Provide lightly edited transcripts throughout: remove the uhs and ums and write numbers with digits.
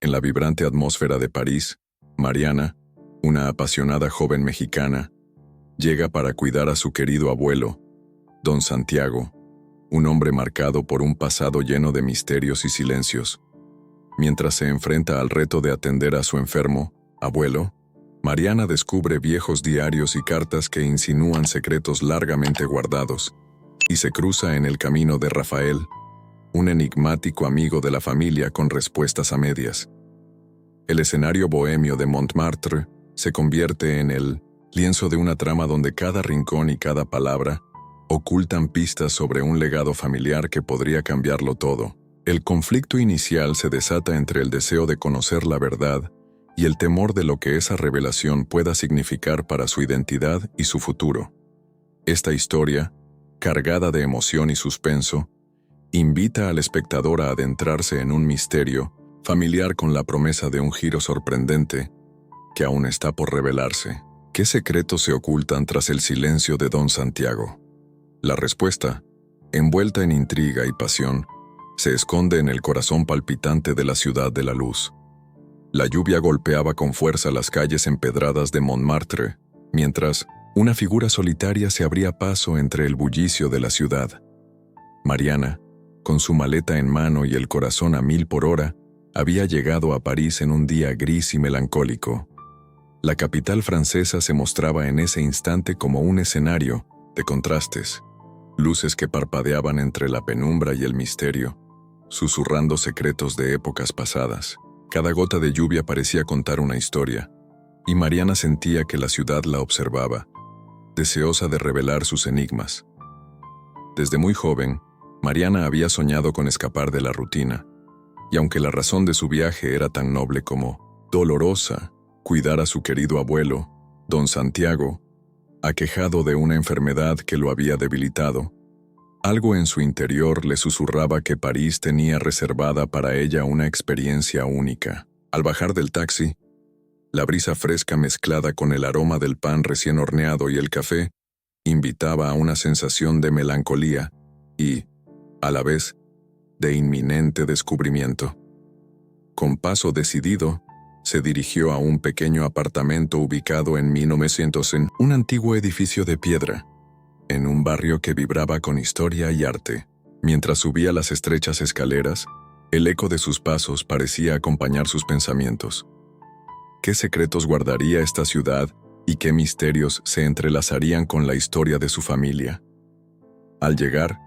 En la vibrante atmósfera de París, Mariana, una apasionada joven mexicana, llega para cuidar a su querido abuelo, don Santiago, un hombre marcado por un pasado lleno de misterios y silencios. Mientras se enfrenta al reto de atender a su enfermo abuelo, Mariana descubre viejos diarios y cartas que insinúan secretos largamente guardados, y se cruza en el camino de Rafael, un enigmático amigo de la familia con respuestas a medias. El escenario bohemio de Montmartre se convierte en el lienzo de una trama donde cada rincón y cada palabra ocultan pistas sobre un legado familiar que podría cambiarlo todo. El conflicto inicial se desata entre el deseo de conocer la verdad y el temor de lo que esa revelación pueda significar para su identidad y su futuro. Esta historia, cargada de emoción y suspenso, invita al espectador a adentrarse en un misterio familiar con la promesa de un giro sorprendente que aún está por revelarse. ¿Qué secretos se ocultan tras el silencio de don Santiago? La respuesta, envuelta en intriga y pasión, se esconde en el corazón palpitante de la ciudad de la luz. La lluvia golpeaba con fuerza las calles empedradas de Montmartre, mientras una figura solitaria se abría paso entre el bullicio de la ciudad. Mariana, con su maleta en mano y el corazón a 1000 por hora, había llegado a París en un día gris y melancólico. La capital francesa se mostraba en ese instante como un escenario de contrastes, luces que parpadeaban entre la penumbra y el misterio, susurrando secretos de épocas pasadas. Cada gota de lluvia parecía contar una historia, y Mariana sentía que la ciudad la observaba, deseosa de revelar sus enigmas. Desde muy joven, Mariana había soñado con escapar de la rutina, y aunque la razón de su viaje era tan noble como dolorosa, cuidar a su querido abuelo, don Santiago, aquejado de una enfermedad que lo había debilitado, algo en su interior le susurraba que París tenía reservada para ella una experiencia única. Al bajar del taxi, la brisa fresca mezclada con el aroma del pan recién horneado y el café invitaba a una sensación de melancolía y, a la vez, de inminente descubrimiento. Con paso decidido, se dirigió a un pequeño apartamento ubicado en 1900 en un antiguo edificio de piedra, en un barrio que vibraba con historia y arte. Mientras subía las estrechas escaleras, el eco de sus pasos parecía acompañar sus pensamientos. ¿Qué secretos guardaría esta ciudad y qué misterios se entrelazarían con la historia de su familia? Al llegar,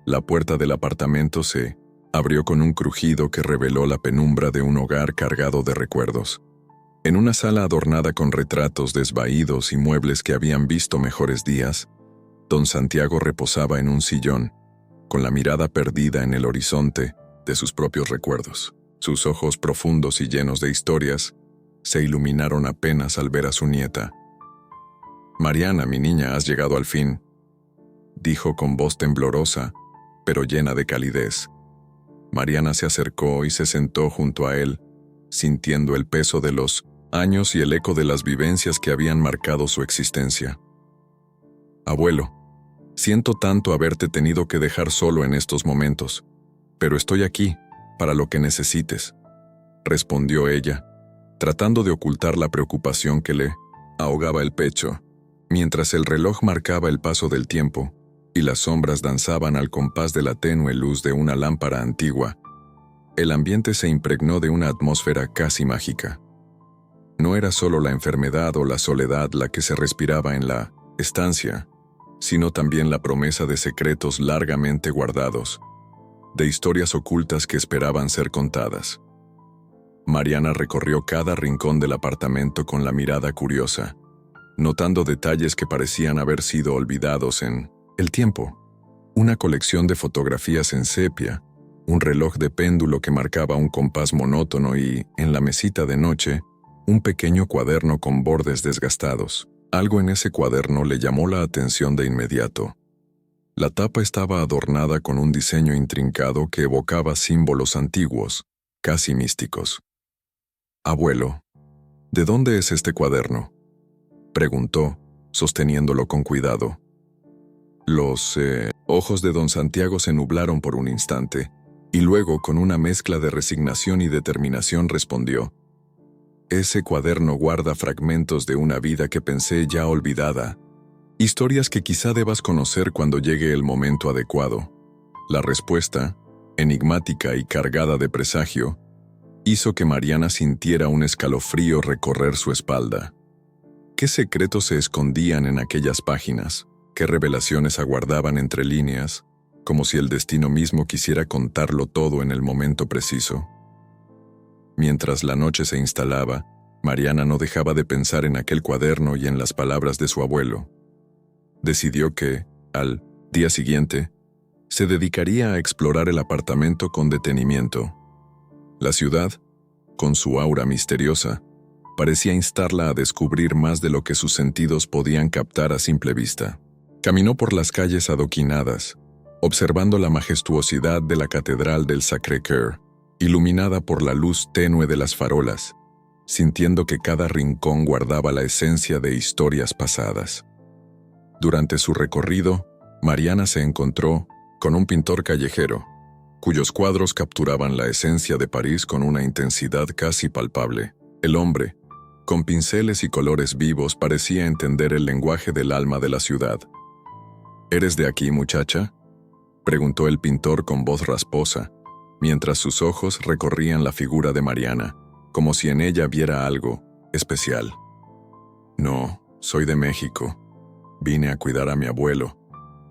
la puerta del apartamento se abrió con un crujido que reveló la penumbra de un hogar cargado de recuerdos. En una sala adornada con retratos desvaídos y muebles que habían visto mejores días, don Santiago reposaba en un sillón, con la mirada perdida en el horizonte de sus propios recuerdos. Sus ojos profundos y llenos de historias se iluminaron apenas al ver a su nieta. «Mariana, mi niña, has llegado al fin», dijo con voz temblorosa, pero llena de calidez. Mariana se acercó y se sentó junto a él, sintiendo el peso de los años y el eco de las vivencias que habían marcado su existencia. «Abuelo, siento tanto haberte tenido que dejar solo en estos momentos, pero estoy aquí, para lo que necesites», respondió ella, tratando de ocultar la preocupación que le ahogaba el pecho, mientras el reloj marcaba el paso del tiempo y las sombras danzaban al compás de la tenue luz de una lámpara antigua. El ambiente se impregnó de una atmósfera casi mágica. No era solo la enfermedad o la soledad la que se respiraba en la estancia, sino también la promesa de secretos largamente guardados, de historias ocultas que esperaban ser contadas. Mariana recorrió cada rincón del apartamento con la mirada curiosa, notando detalles que parecían haber sido olvidados en el tiempo. Una colección de fotografías en sepia, un reloj de péndulo que marcaba un compás monótono y, en la mesita de noche, un pequeño cuaderno con bordes desgastados. Algo en ese cuaderno le llamó la atención de inmediato. La tapa estaba adornada con un diseño intrincado que evocaba símbolos antiguos, casi místicos. «Abuelo, ¿de dónde es este cuaderno?», preguntó, sosteniéndolo con cuidado. Los ojos de don Santiago se nublaron por un instante, Y luego, con una mezcla de resignación y determinación, respondió: «Ese cuaderno guarda fragmentos de una vida que pensé ya olvidada, historias que quizá debas conocer cuando llegue el momento adecuado». La respuesta, enigmática y cargada de presagio, hizo que Mariana sintiera un escalofrío recorrer su espalda. ¿Qué secretos se escondían en aquellas páginas? ¿Qué revelaciones aguardaban entre líneas, como si el destino mismo quisiera contarlo todo en el momento preciso? Mientras la noche se instalaba, Mariana no dejaba de pensar en aquel cuaderno y en las palabras de su abuelo. Decidió que, al día siguiente, se dedicaría a explorar el apartamento con detenimiento. La ciudad, con su aura misteriosa, parecía instarla a descubrir más de lo que sus sentidos podían captar a simple vista. Caminó por las calles adoquinadas, observando la majestuosidad de la Catedral del Sacré-Cœur, iluminada por la luz tenue de las farolas, sintiendo que cada rincón guardaba la esencia de historias pasadas. Durante su recorrido, Mariana se encontró con un pintor callejero, cuyos cuadros capturaban la esencia de París con una intensidad casi palpable. El hombre, con pinceles y colores vivos, parecía entender el lenguaje del alma de la ciudad. «¿Eres de aquí, muchacha?», preguntó el pintor con voz rasposa, mientras sus ojos recorrían la figura de Mariana, como si en ella viera algo especial. «No, soy de México. Vine a cuidar a mi abuelo,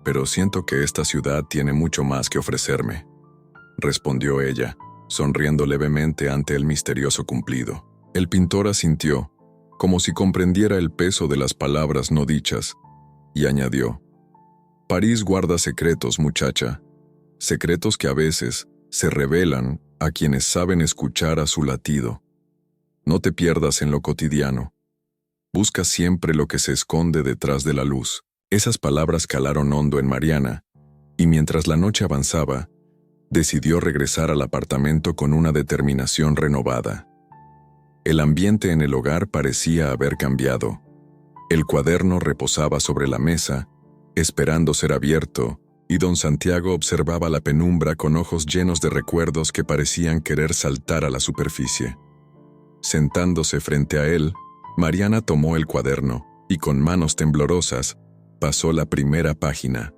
pero siento que esta ciudad tiene mucho más que ofrecerme», respondió ella, sonriendo levemente ante el misterioso cumplido. El pintor asintió, como si comprendiera el peso de las palabras no dichas, y añadió: «París guarda secretos, muchacha, secretos que a veces se revelan a quienes saben escuchar a su latido. No te pierdas en lo cotidiano. Busca siempre lo que se esconde detrás de la luz». Esas palabras calaron hondo en Mariana, y mientras la noche avanzaba, decidió regresar al apartamento con una determinación renovada. El ambiente en el hogar parecía haber cambiado. El cuaderno reposaba sobre la mesa, esperando ser abierto, y don Santiago observaba la penumbra con ojos llenos de recuerdos que parecían querer saltar a la superficie. Sentándose frente a él, Mariana tomó el cuaderno y con manos temblorosas pasó la primera página.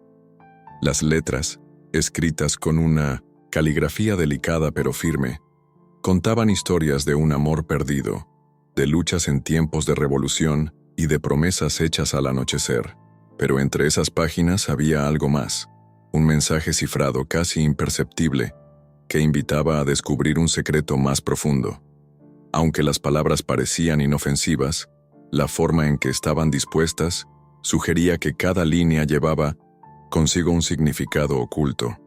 Las letras, escritas con una caligrafía delicada pero firme, contaban historias de un amor perdido, de luchas en tiempos de revolución y de promesas hechas al anochecer. Pero entre esas páginas había algo más, un mensaje cifrado casi imperceptible, que invitaba a descubrir un secreto más profundo. Aunque las palabras parecían inofensivas, la forma en que estaban dispuestas sugería que cada línea llevaba consigo un significado oculto,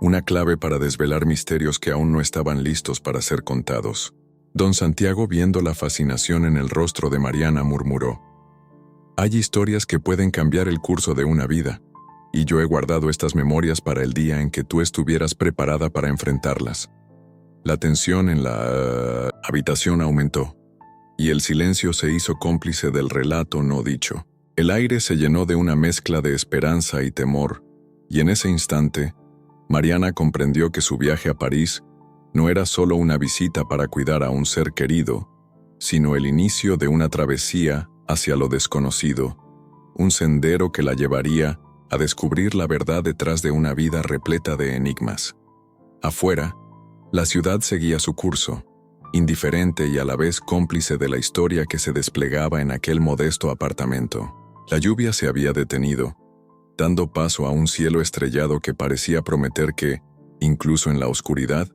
una clave para desvelar misterios que aún no estaban listos para ser contados. Don Santiago, viendo la fascinación en el rostro de Mariana, murmuró: «Hay historias que pueden cambiar el curso de una vida, y yo he guardado estas memorias para el día en que tú estuvieras preparada para enfrentarlas». La tensión en la habitación aumentó, y el silencio se hizo cómplice del relato no dicho. El aire se llenó de una mezcla de esperanza y temor, y en ese instante, Mariana comprendió que su viaje a París no era solo una visita para cuidar a un ser querido, sino el inicio de una travesía hacia lo desconocido, un sendero que la llevaría a descubrir la verdad detrás de una vida repleta de enigmas. Afuera, la ciudad seguía su curso, indiferente y a la vez cómplice de la historia que se desplegaba en aquel modesto apartamento. La lluvia se había detenido, dando paso a un cielo estrellado que parecía prometer que, incluso en la oscuridad,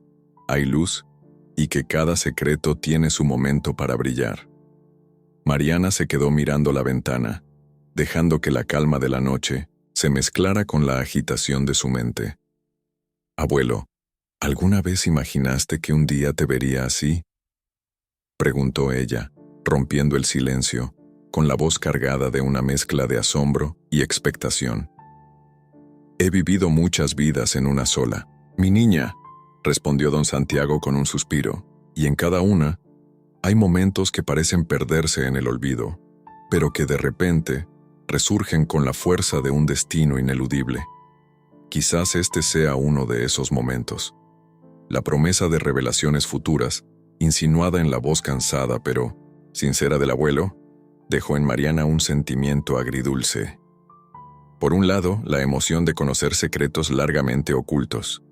hay luz y que cada secreto tiene su momento para brillar. Mariana se quedó mirando la ventana, dejando que la calma de la noche se mezclara con la agitación de su mente. «Abuelo, ¿alguna vez imaginaste que un día te vería así?», preguntó ella, rompiendo el silencio, con la voz cargada de una mezcla de asombro y expectación. «He vivido muchas vidas en una sola, mi niña», respondió don Santiago con un suspiro, «y en cada una hay momentos que parecen perderse en el olvido, pero que de repente resurgen con la fuerza de un destino ineludible. Quizás este sea uno de esos momentos». La promesa de revelaciones futuras, insinuada en la voz cansada pero sincera del abuelo, dejó en Mariana un sentimiento agridulce. Por un lado, la emoción de conocer secretos largamente ocultos.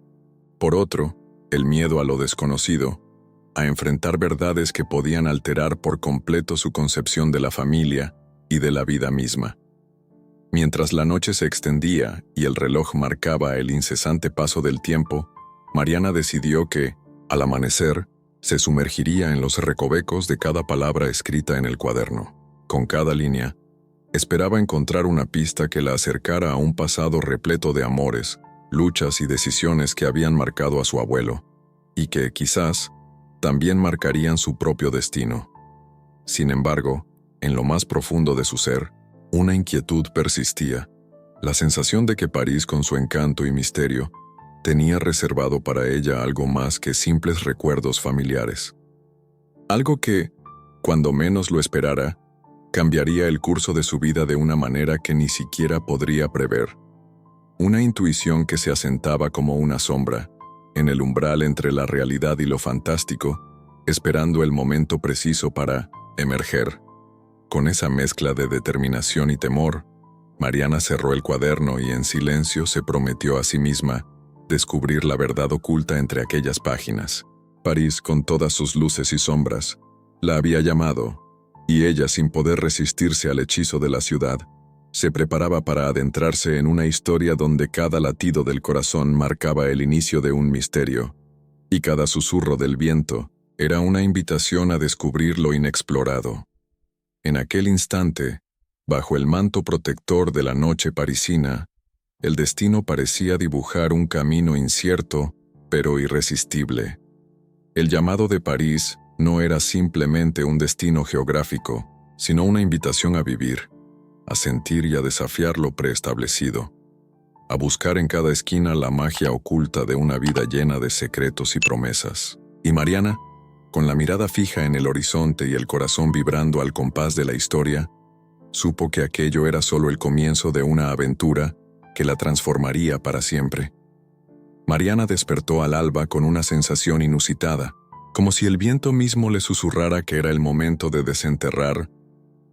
Por otro, el miedo a lo desconocido, a enfrentar verdades que podían alterar por completo su concepción de la familia y de la vida misma. Mientras la noche se extendía y el reloj marcaba el incesante paso del tiempo, Mariana decidió que, al amanecer, se sumergiría en los recovecos de cada palabra escrita en el cuaderno. Con cada línea, esperaba encontrar una pista que la acercara a un pasado repleto de amores, luchas y decisiones que habían marcado a su abuelo, y que, quizás, también marcarían su propio destino. Sin embargo, en lo más profundo de su ser, una inquietud persistía, la sensación de que París, con su encanto y misterio, tenía reservado para ella algo más que simples recuerdos familiares. Algo que, cuando menos lo esperara, cambiaría el curso de su vida de una manera que ni siquiera podría prever. Una intuición que se asentaba como una sombra, en el umbral entre la realidad y lo fantástico, esperando el momento preciso para emerger. Con esa mezcla de determinación y temor, Mariana cerró el cuaderno y en silencio se prometió a sí misma descubrir la verdad oculta entre aquellas páginas. París, con todas sus luces y sombras, la había llamado, y ella, sin poder resistirse al hechizo de la ciudad, se preparaba para adentrarse en una historia donde cada latido del corazón marcaba el inicio de un misterio, y cada susurro del viento era una invitación a descubrir lo inexplorado. En aquel instante, bajo el manto protector de la noche parisina, el destino parecía dibujar un camino incierto, pero irresistible. El llamado de París no era simplemente un destino geográfico, sino una invitación a vivir, a sentir y a desafiar lo preestablecido, a buscar en cada esquina la magia oculta de una vida llena de secretos y promesas. Y Mariana, con la mirada fija en el horizonte y el corazón vibrando al compás de la historia, supo que aquello era solo el comienzo de una aventura que la transformaría para siempre. Mariana despertó al alba con una sensación inusitada, como si el viento mismo le susurrara que era el momento de desenterrar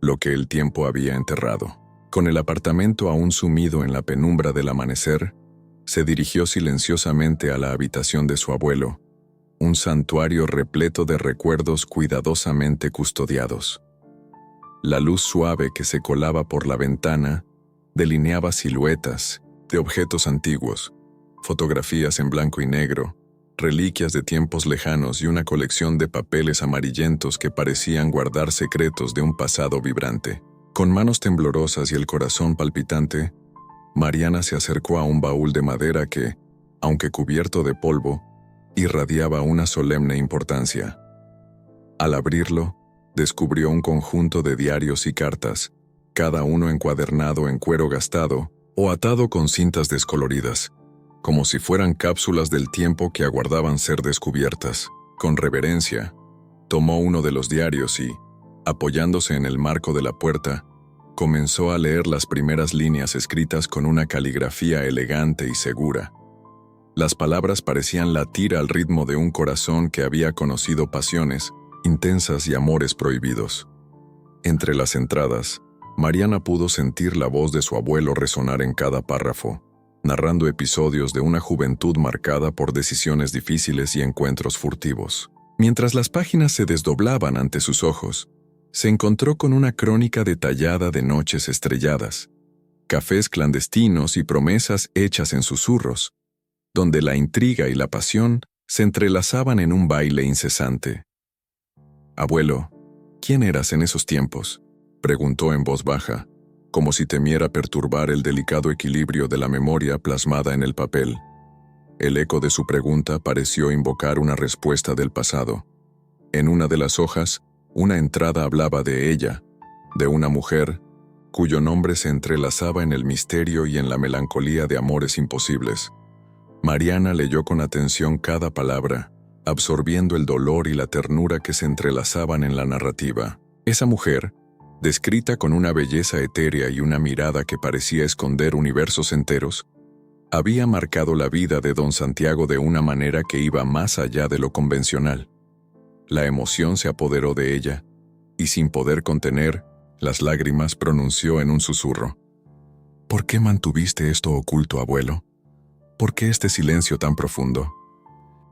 lo que el tiempo había enterrado. Con el apartamento aún sumido en la penumbra del amanecer, se dirigió silenciosamente a la habitación de su abuelo, un santuario repleto de recuerdos cuidadosamente custodiados. La luz suave que se colaba por la ventana delineaba siluetas de objetos antiguos, fotografías en blanco y negro, reliquias de tiempos lejanos y una colección de papeles amarillentos que parecían guardar secretos de un pasado vibrante. Con manos temblorosas y el corazón palpitante, Mariana se acercó a un baúl de madera que, aunque cubierto de polvo, irradiaba una solemne importancia. Al abrirlo, descubrió un conjunto de diarios y cartas, cada uno encuadernado en cuero gastado o atado con cintas descoloridas, como si fueran cápsulas del tiempo que aguardaban ser descubiertas. Con reverencia, tomó uno de los diarios y, apoyándose en el marco de la puerta, comenzó a leer las primeras líneas escritas con una caligrafía elegante y segura. Las palabras parecían latir al ritmo de un corazón que había conocido pasiones intensas y amores prohibidos. Entre las entradas, Mariana pudo sentir la voz de su abuelo resonar en cada párrafo, narrando episodios de una juventud marcada por decisiones difíciles y encuentros furtivos. Mientras las páginas se desdoblaban ante sus ojos, se encontró con una crónica detallada de noches estrelladas, cafés clandestinos y promesas hechas en susurros, donde la intriga y la pasión se entrelazaban en un baile incesante. «Abuelo, ¿quién eras en esos tiempos?», preguntó en voz baja, como si temiera perturbar el delicado equilibrio de la memoria plasmada en el papel. El eco de su pregunta pareció invocar una respuesta del pasado. En una de las hojas, una entrada hablaba de ella, de una mujer, cuyo nombre se entrelazaba en el misterio y en la melancolía de amores imposibles. Mariana leyó con atención cada palabra, absorbiendo el dolor y la ternura que se entrelazaban en la narrativa. Esa mujer, descrita con una belleza etérea y una mirada que parecía esconder universos enteros, Había marcado la vida de don Santiago de una manera que iba más allá de lo convencional. La emoción se apoderó de ella, y sin poder contener las lágrimas pronunció en un susurro: «¿Por qué mantuviste esto oculto, abuelo? ¿Por qué este silencio tan profundo?».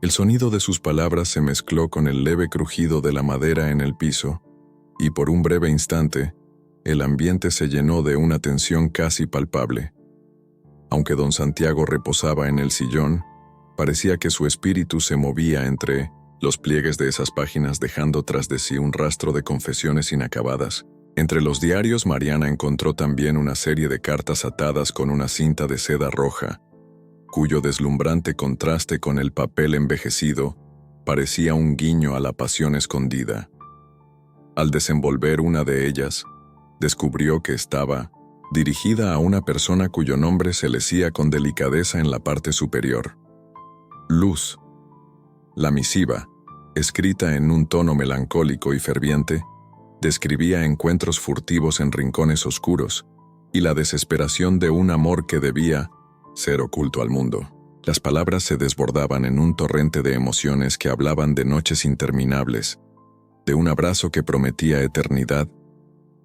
El sonido de sus palabras se mezcló con el leve crujido de la madera en el piso, y por un breve instante, el ambiente se llenó de una tensión casi palpable. Aunque don Santiago reposaba en el sillón, parecía que su espíritu se movía entre los pliegues de esas páginas, dejando tras de sí un rastro de confesiones inacabadas. Entre los diarios, Mariana encontró también una serie de cartas atadas con una cinta de seda roja, cuyo deslumbrante contraste con el papel envejecido parecía un guiño a la pasión escondida. Al desenvolver una de ellas, descubrió que estaba dirigida a una persona cuyo nombre se lecía con delicadeza en la parte superior: Luz. La misiva, escrita en un tono melancólico y ferviente, describía encuentros furtivos en rincones oscuros y la desesperación de un amor que debía ser oculto al mundo. Las palabras se desbordaban en un torrente de emociones que hablaban de noches interminables, de un abrazo que prometía eternidad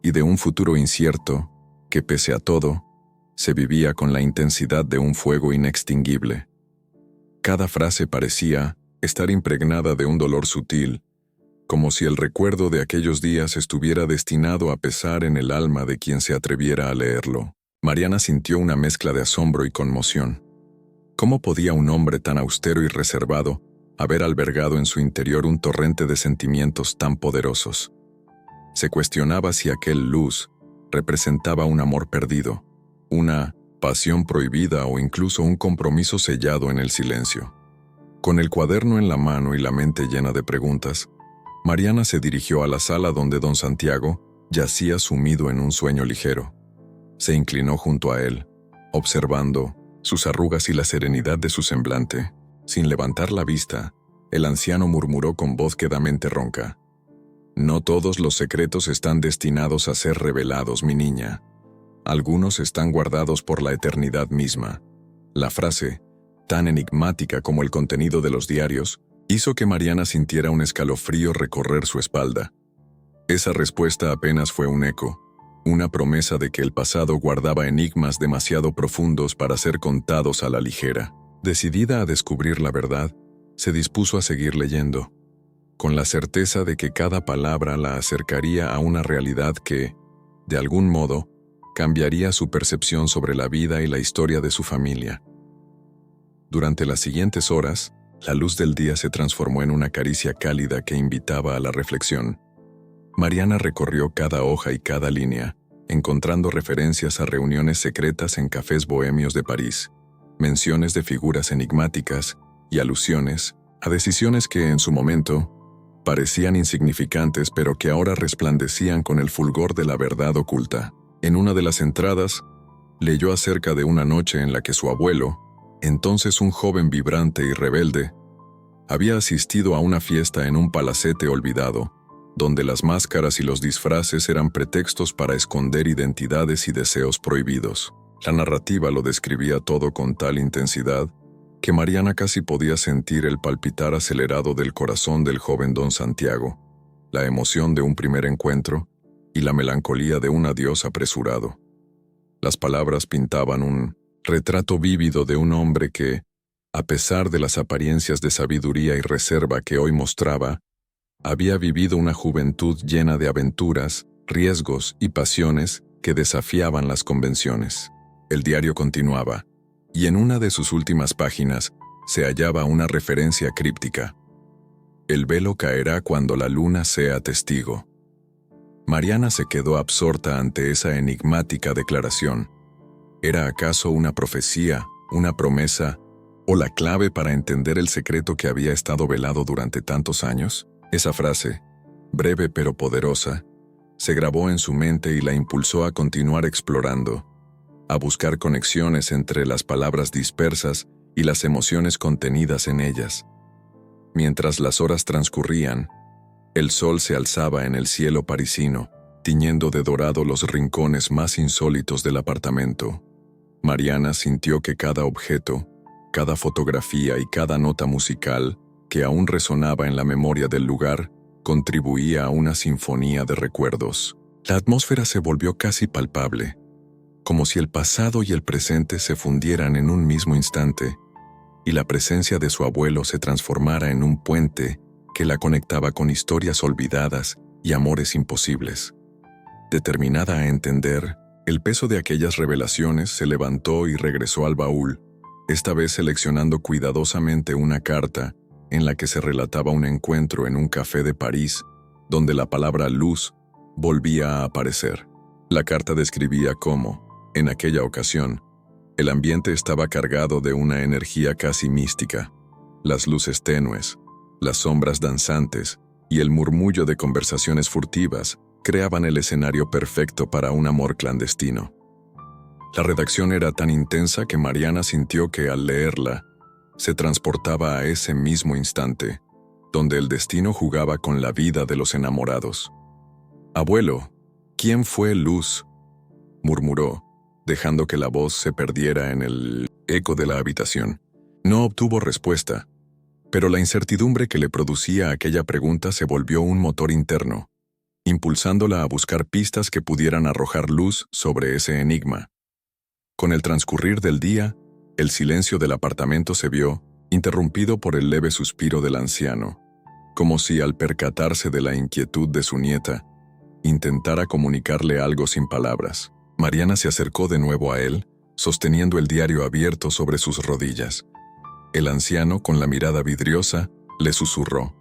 y de un futuro incierto que, pese a todo, se vivía con la intensidad de un fuego inextinguible. Cada frase parecía estar impregnada de un dolor sutil, como si el recuerdo de aquellos días estuviera destinado a pesar en el alma de quien se atreviera a leerlo. Mariana sintió una mezcla de asombro y conmoción. ¿Cómo podía un hombre tan austero y reservado haber albergado en su interior un torrente de sentimientos tan poderosos? Se cuestionaba si aquel Luz representaba un amor perdido, una pasión prohibida o incluso un compromiso sellado en el silencio. Con el cuaderno en la mano y la mente llena de preguntas, Mariana se dirigió a la sala donde don Santiago yacía sumido en un sueño ligero. Se inclinó junto a él, observando sus arrugas y la serenidad de su semblante. Sin levantar la vista, el anciano murmuró con voz quedamente ronca: «No todos los secretos están destinados a ser revelados, mi niña. Algunos están guardados por la eternidad misma». La frase, tan enigmática como el contenido de los diarios, hizo que Mariana sintiera un escalofrío recorrer su espalda. Esa respuesta apenas fue un eco, una promesa de que el pasado guardaba enigmas demasiado profundos para ser contados a la ligera. Decidida a descubrir la verdad, se dispuso a seguir leyendo, con la certeza de que cada palabra la acercaría a una realidad que, de algún modo, cambiaría su percepción sobre la vida y la historia de su familia. Durante las siguientes horas, la luz del día se transformó en una caricia cálida que invitaba a la reflexión. Mariana recorrió cada hoja y cada línea, encontrando referencias a reuniones secretas en cafés bohemios de París, menciones de figuras enigmáticas y alusiones a decisiones que en su momento parecían insignificantes pero que ahora resplandecían con el fulgor de la verdad oculta. En una de las entradas, leyó acerca de una noche en la que su abuelo, entonces un joven vibrante y rebelde, había asistido a una fiesta en un palacete olvidado, donde las máscaras y los disfraces eran pretextos para esconder identidades y deseos prohibidos. La narrativa lo describía todo con tal intensidad que Mariana casi podía sentir el palpitar acelerado del corazón del joven don Santiago, la emoción de un primer encuentro y la melancolía de un adiós apresurado. Las palabras pintaban un retrato vívido de un hombre que, a pesar de las apariencias de sabiduría y reserva que hoy mostraba, había vivido una juventud llena de aventuras, riesgos y pasiones que desafiaban las convenciones. El diario continuaba, y en una de sus últimas páginas se hallaba una referencia críptica: «El velo caerá cuando la luna sea testigo». Mariana se quedó absorta ante esa enigmática declaración. ¿Era acaso una profecía, una promesa, o la clave para entender el secreto que había estado velado durante tantos años? Esa frase, breve pero poderosa, se grabó en su mente y la impulsó a continuar explorando, a buscar conexiones entre las palabras dispersas y las emociones contenidas en ellas. Mientras las horas transcurrían, el sol se alzaba en el cielo parisino, tiñendo de dorado los rincones más insólitos del apartamento. Mariana sintió que cada objeto, cada fotografía y cada nota musical que aún resonaba en la memoria del lugar contribuía a una sinfonía de recuerdos. La atmósfera se volvió casi palpable, como si el pasado y el presente se fundieran en un mismo instante, y la presencia de su abuelo se transformara en un puente que la conectaba con historias olvidadas y amores imposibles. Determinada a entender, el peso de aquellas revelaciones se levantó y regresó al baúl, esta vez seleccionando cuidadosamente una carta en la que se relataba un encuentro en un café de París, donde la palabra luz volvía a aparecer. La carta describía cómo, en aquella ocasión, el ambiente estaba cargado de una energía casi mística. Las luces tenues, las sombras danzantes y el murmullo de conversaciones furtivas creaban el escenario perfecto para un amor clandestino. La redacción era tan intensa que Mariana sintió que al leerla, se transportaba a ese mismo instante, donde el destino jugaba con la vida de los enamorados. «Abuelo, ¿quién fue Luz?», murmuró, dejando que la voz se perdiera en el eco de la habitación. No obtuvo respuesta, pero la incertidumbre que le producía aquella pregunta se volvió un motor interno, impulsándola a buscar pistas que pudieran arrojar luz sobre ese enigma. Con el transcurrir del día, el silencio del apartamento se vio interrumpido por el leve suspiro del anciano, como si al percatarse de la inquietud de su nieta, intentara comunicarle algo sin palabras. Mariana se acercó de nuevo a él, sosteniendo el diario abierto sobre sus rodillas. El anciano, con la mirada vidriosa, le susurró: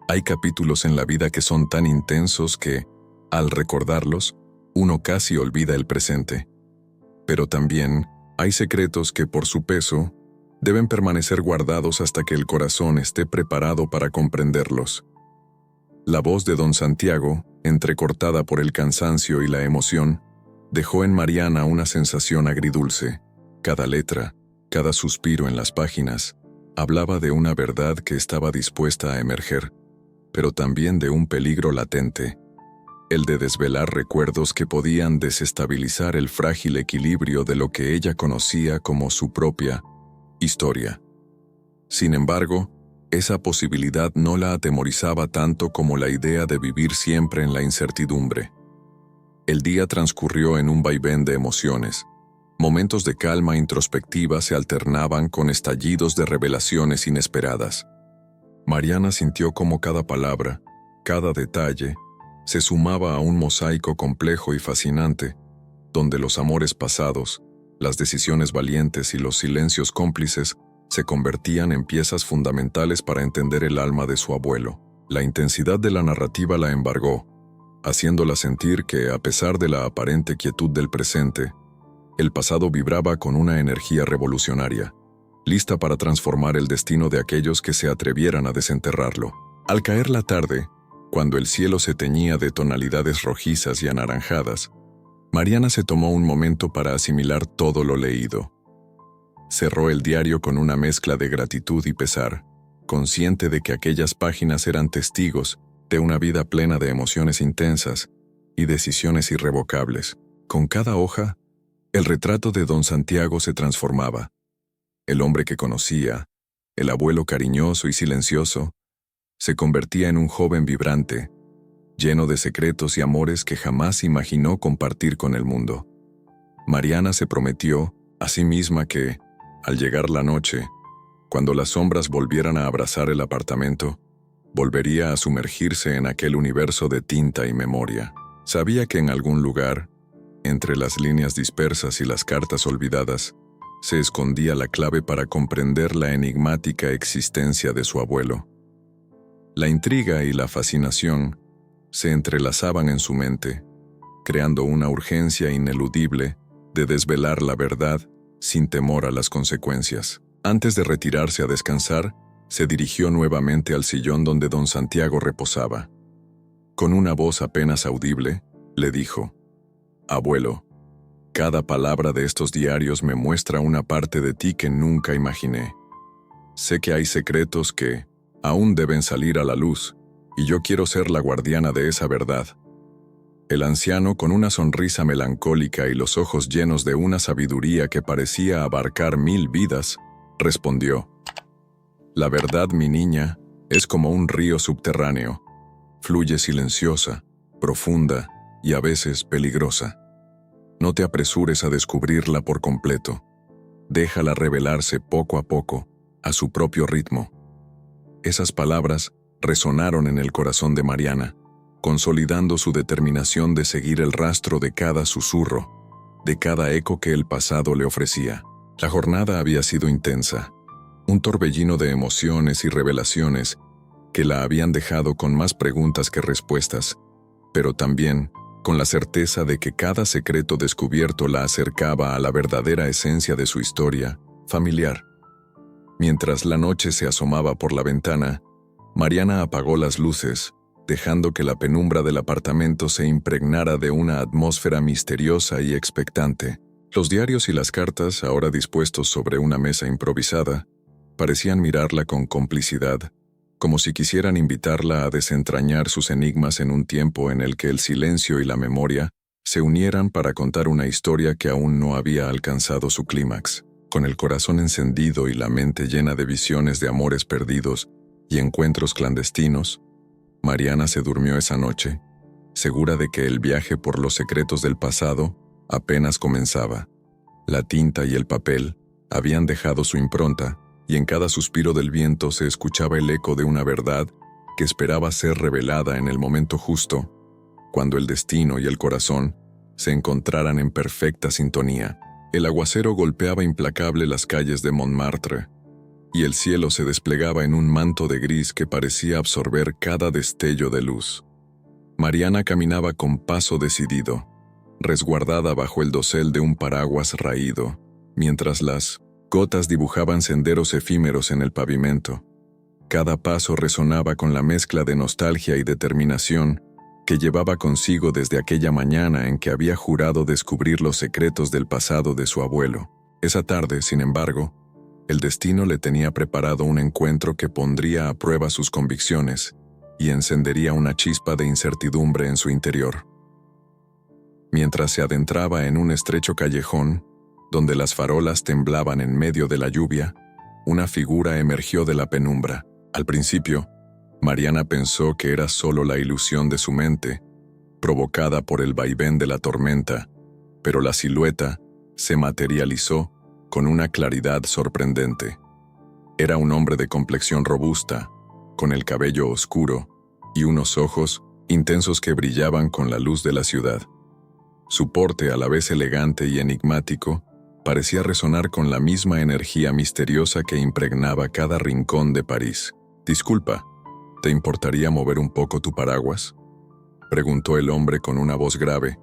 «Hay capítulos en la vida que son tan intensos que, al recordarlos, uno casi olvida el presente. Pero también hay secretos que, por su peso, deben permanecer guardados hasta que el corazón esté preparado para comprenderlos». La voz de don Santiago, entrecortada por el cansancio y la emoción, dejó en Mariana una sensación agridulce. Cada letra, cada suspiro en las páginas, hablaba de una verdad que estaba dispuesta a emerger, pero también de un peligro latente, el de desvelar recuerdos que podían desestabilizar el frágil equilibrio de lo que ella conocía como su propia historia. Sin embargo, esa posibilidad no la atemorizaba tanto como la idea de vivir siempre en la incertidumbre. El día transcurrió en un vaivén de emociones. Momentos de calma introspectiva se alternaban con estallidos de revelaciones inesperadas. Mariana sintió como cada palabra, cada detalle, se sumaba a un mosaico complejo y fascinante, donde los amores pasados, las decisiones valientes y los silencios cómplices se convertían en piezas fundamentales para entender el alma de su abuelo. La intensidad de la narrativa la embargó, haciéndola sentir que, a pesar de la aparente quietud del presente, el pasado vibraba con una energía revolucionaria, lista para transformar el destino de aquellos que se atrevieran a desenterrarlo. Al caer la tarde, cuando el cielo se teñía de tonalidades rojizas y anaranjadas, Mariana se tomó un momento para asimilar todo lo leído. Cerró el diario con una mezcla de gratitud y pesar, consciente de que aquellas páginas eran testigos de una vida plena de emociones intensas y decisiones irrevocables. Con cada hoja, el retrato de don Santiago se transformaba. El hombre que conocía, el abuelo cariñoso y silencioso, se convertía en un joven vibrante, lleno de secretos y amores que jamás imaginó compartir con el mundo. Mariana se prometió a sí misma que, al llegar la noche, cuando las sombras volvieran a abrazar el apartamento, volvería a sumergirse en aquel universo de tinta y memoria. Sabía que en algún lugar, entre las líneas dispersas y las cartas olvidadas, se escondía la clave para comprender la enigmática existencia de su abuelo. La intriga y la fascinación se entrelazaban en su mente, creando una urgencia ineludible de desvelar la verdad sin temor a las consecuencias. Antes de retirarse a descansar, se dirigió nuevamente al sillón donde don Santiago reposaba. Con una voz apenas audible, le dijo: «Abuelo, cada palabra de estos diarios me muestra una parte de ti que nunca imaginé. Sé que hay secretos que aún deben salir a la luz, y yo quiero ser la guardiana de esa verdad». El anciano, con una sonrisa melancólica y los ojos llenos de una sabiduría que parecía abarcar 1000 vidas, respondió: «La verdad, mi niña, es como un río subterráneo. Fluye silenciosa, profunda y a veces peligrosa. No te apresures a descubrirla por completo. Déjala revelarse poco a poco, a su propio ritmo». Esas palabras resonaron en el corazón de Mariana, consolidando su determinación de seguir el rastro de cada susurro, de cada eco que el pasado le ofrecía. La jornada había sido intensa, un torbellino de emociones y revelaciones que la habían dejado con más preguntas que respuestas, pero también con la certeza de que cada secreto descubierto la acercaba a la verdadera esencia de su historia familiar. Mientras la noche se asomaba por la ventana, Mariana apagó las luces, dejando que la penumbra del apartamento se impregnara de una atmósfera misteriosa y expectante. Los diarios y las cartas, ahora dispuestos sobre una mesa improvisada, parecían mirarla con complicidad, como si quisieran invitarla a desentrañar sus enigmas en un tiempo en el que el silencio y la memoria se unieran para contar una historia que aún no había alcanzado su clímax. Con el corazón encendido y la mente llena de visiones de amores perdidos y encuentros clandestinos, Mariana se durmió esa noche, segura de que el viaje por los secretos del pasado apenas comenzaba. La tinta y el papel habían dejado su impronta, y en cada suspiro del viento se escuchaba el eco de una verdad que esperaba ser revelada en el momento justo, cuando el destino y el corazón se encontraran en perfecta sintonía. El aguacero golpeaba implacable las calles de Montmartre, y el cielo se desplegaba en un manto de gris que parecía absorber cada destello de luz. Mariana caminaba con paso decidido, resguardada bajo el dosel de un paraguas raído, mientras las gotas dibujaban senderos efímeros en el pavimento. Cada paso resonaba con la mezcla de nostalgia y determinación que llevaba consigo desde aquella mañana en que había jurado descubrir los secretos del pasado de su abuelo. Esa tarde, sin embargo, el destino le tenía preparado un encuentro que pondría a prueba sus convicciones y encendería una chispa de incertidumbre en su interior. Mientras se adentraba en un estrecho callejón, donde las farolas temblaban en medio de la lluvia, una figura emergió de la penumbra. Al principio, Mariana pensó que era solo la ilusión de su mente, provocada por el vaivén de la tormenta, pero la silueta se materializó con una claridad sorprendente. Era un hombre de complexión robusta, con el cabello oscuro y unos ojos intensos que brillaban con la luz de la ciudad. Su porte, a la vez elegante y enigmático, parecía resonar con la misma energía misteriosa que impregnaba cada rincón de París. «Disculpa, ¿te importaría mover un poco tu paraguas?», preguntó el hombre con una voz grave,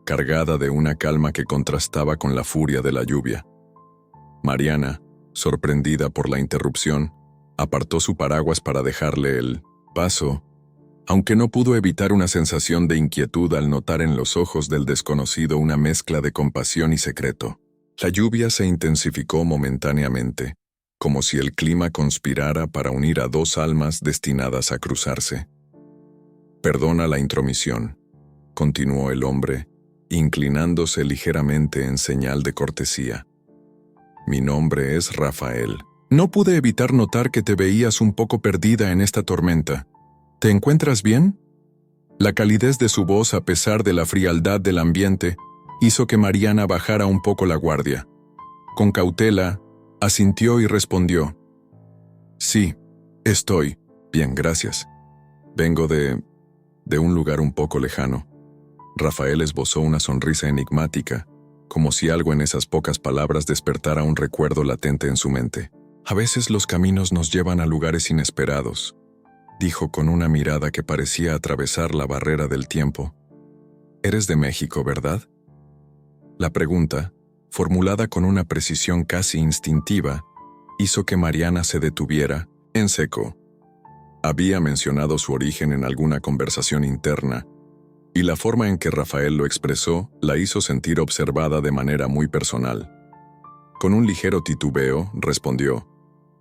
cargada de una calma que contrastaba con la furia de la lluvia. Mariana, sorprendida por la interrupción, apartó su paraguas para dejarle el paso, aunque no pudo evitar una sensación de inquietud al notar en los ojos del desconocido una mezcla de compasión y secreto. La lluvia se intensificó momentáneamente, como si el clima conspirara para unir a dos almas destinadas a cruzarse. «Perdona la intromisión», continuó el hombre, inclinándose ligeramente en señal de cortesía. «Mi nombre es Rafael. No pude evitar notar que te veías un poco perdida en esta tormenta. ¿Te encuentras bien?». La calidez de su voz, a pesar de la frialdad del ambiente, hizo que Mariana bajara un poco la guardia. Con cautela, asintió y respondió: «Sí, estoy bien, gracias. Vengo de un lugar un poco lejano». Rafael esbozó una sonrisa enigmática, como si algo en esas pocas palabras despertara un recuerdo latente en su mente. «A veces los caminos nos llevan a lugares inesperados», dijo con una mirada que parecía atravesar la barrera del tiempo. «Eres de México, ¿verdad?». La pregunta, formulada con una precisión casi instintiva, hizo que Mariana se detuviera en seco. Había mencionado su origen en alguna conversación interna, y la forma en que Rafael lo expresó la hizo sentir observada de manera muy personal. Con un ligero titubeo, respondió: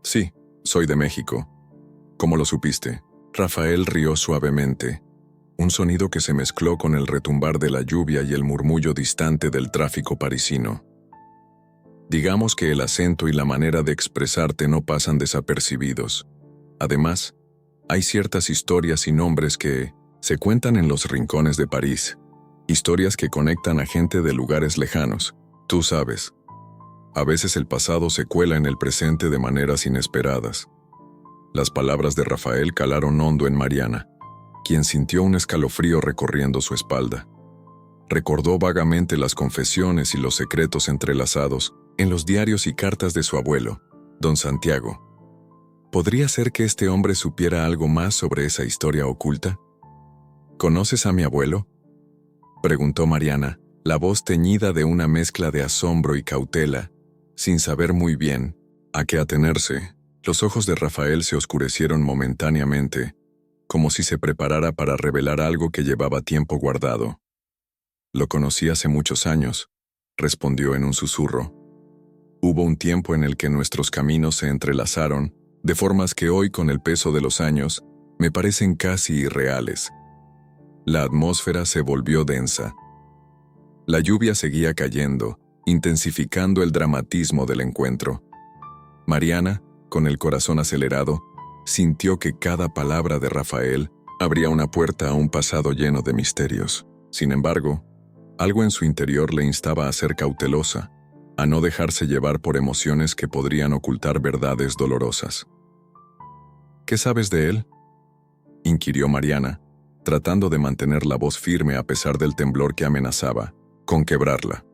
«Sí, soy de México». «¿Cómo lo supiste?». Rafael rió suavemente, un sonido que se mezcló con el retumbar de la lluvia y el murmullo distante del tráfico parisino. Digamos que el acento y la manera de expresarte no pasan desapercibidos. Además, hay ciertas historias y nombres que se cuentan en los rincones de París, historias que conectan a gente de lugares lejanos, tú sabes. A veces el pasado se cuela en el presente de maneras inesperadas. Las palabras de Rafael calaron hondo en Mariana, quien sintió un escalofrío recorriendo su espalda. Recordó vagamente las confesiones y los secretos entrelazados en los diarios y cartas de su abuelo, don Santiago. ¿Podría ser que este hombre supiera algo más sobre esa historia oculta? ¿Conoces a mi abuelo?, preguntó Mariana, la voz teñida de una mezcla de asombro y cautela, sin saber muy bien a qué atenerse. Los ojos de Rafael se oscurecieron momentáneamente, como si se preparara para revelar algo que llevaba tiempo guardado. Lo conocí hace muchos años, respondió en un susurro. Hubo un tiempo en el que nuestros caminos se entrelazaron, de formas que hoy, con el peso de los años, me parecen casi irreales. La atmósfera se volvió densa. La lluvia seguía cayendo, intensificando el dramatismo del encuentro. Mariana, con el corazón acelerado, sintió que cada palabra de Rafael abría una puerta a un pasado lleno de misterios. Sin embargo, algo en su interior le instaba a ser cautelosa, a no dejarse llevar por emociones que podrían ocultar verdades dolorosas. ¿Qué sabes de él?, inquirió Mariana, tratando de mantener la voz firme a pesar del temblor que amenazaba con quebrarla.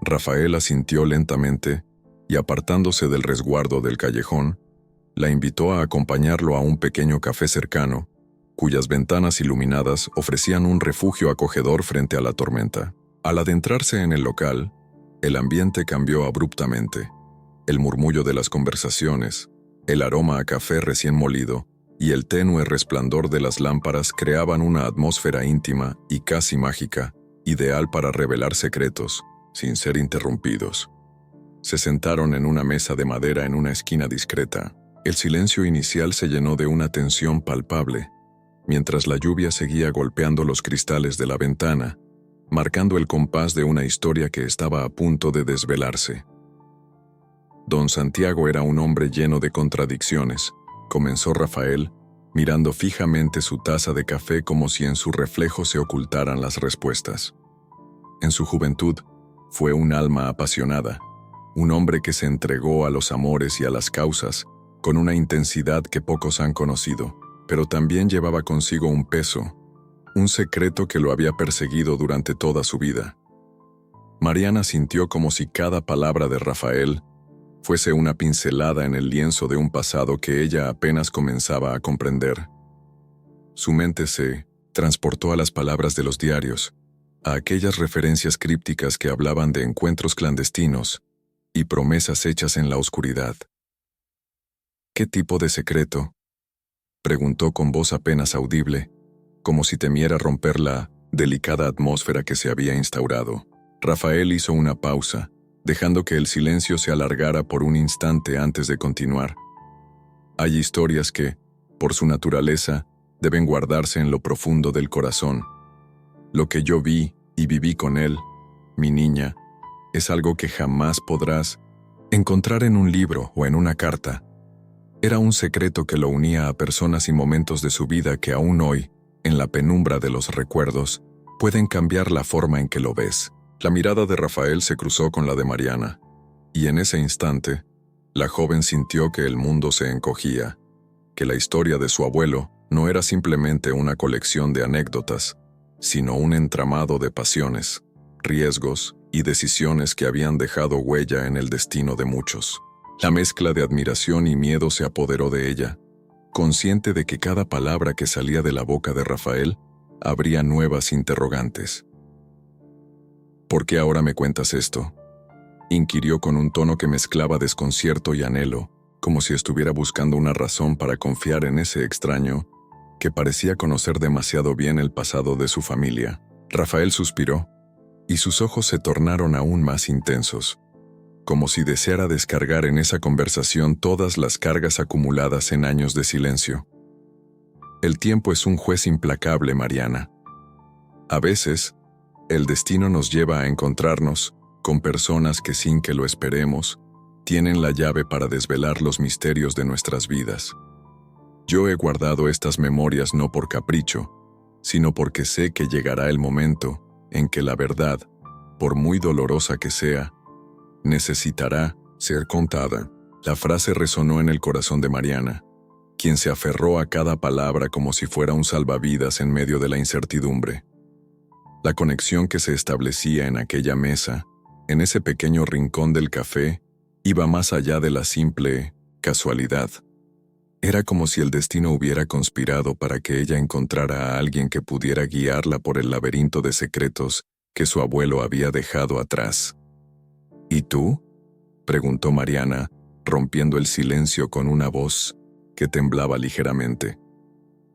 Rafael asintió lentamente y, apartándose del resguardo del callejón, la invitó a acompañarlo a un pequeño café cercano, cuyas ventanas iluminadas ofrecían un refugio acogedor frente a la tormenta. Al adentrarse en el local, el ambiente cambió abruptamente. El murmullo de las conversaciones, el aroma a café recién molido y el tenue resplandor de las lámparas creaban una atmósfera íntima y casi mágica, ideal para revelar secretos, sin ser interrumpidos. Se sentaron en una mesa de madera en una esquina discreta. El silencio inicial se llenó de una tensión palpable, mientras la lluvia seguía golpeando los cristales de la ventana, marcando el compás de una historia que estaba a punto de desvelarse. Don Santiago era un hombre lleno de contradicciones, comenzó Rafael, mirando fijamente su taza de café como si en su reflejo se ocultaran las respuestas. En su juventud, fue un alma apasionada, un hombre que se entregó a los amores y a las causas con una intensidad que pocos han conocido, pero también llevaba consigo un peso, un secreto que lo había perseguido durante toda su vida. Mariana sintió como si cada palabra de Rafael fuese una pincelada en el lienzo de un pasado que ella apenas comenzaba a comprender. Su mente se transportó a las palabras de los diarios, a aquellas referencias crípticas que hablaban de encuentros clandestinos y promesas hechas en la oscuridad. ¿Qué tipo de secreto?, preguntó con voz apenas audible, como si temiera romper la delicada atmósfera que se había instaurado. Rafael hizo una pausa, dejando que el silencio se alargara por un instante antes de continuar. Hay historias que, por su naturaleza, deben guardarse en lo profundo del corazón. Lo que yo vi y viví con él, mi niña, es algo que jamás podrás encontrar en un libro o en una carta. Era un secreto que lo unía a personas y momentos de su vida que aún hoy, en la penumbra de los recuerdos, pueden cambiar la forma en que lo ves. La mirada de Rafael se cruzó con la de Mariana, y en ese instante, la joven sintió que el mundo se encogía, que la historia de su abuelo no era simplemente una colección de anécdotas, sino un entramado de pasiones, riesgos y decisiones que habían dejado huella en el destino de muchos. La mezcla de admiración y miedo se apoderó de ella, consciente de que cada palabra que salía de la boca de Rafael abría nuevas interrogantes. ¿Por qué ahora me cuentas esto?, inquirió con un tono que mezclaba desconcierto y anhelo, como si estuviera buscando una razón para confiar en ese extraño que parecía conocer demasiado bien el pasado de su familia. Rafael suspiró, y sus ojos se tornaron aún más intensos, como si deseara descargar en esa conversación todas las cargas acumuladas en años de silencio. El tiempo es un juez implacable, Mariana, A veces, el destino nos lleva a encontrarnos con personas que sin que lo esperemos, tienen la llave para desvelar los misterios de nuestras vidas. Yo he guardado estas memorias no por capricho, sino porque sé que llegará el momento en que la verdad, por muy dolorosa que sea, necesitará ser contada. La frase resonó en el corazón de Mariana, quien se aferró a cada palabra como si fuera un salvavidas en medio de la incertidumbre. La conexión que se establecía en aquella mesa, en ese pequeño rincón del café, iba más allá de la simple casualidad. Era como si el destino hubiera conspirado para que ella encontrara a alguien que pudiera guiarla por el laberinto de secretos que su abuelo había dejado atrás. ¿Y tú?, preguntó Mariana, rompiendo el silencio con una voz que temblaba ligeramente.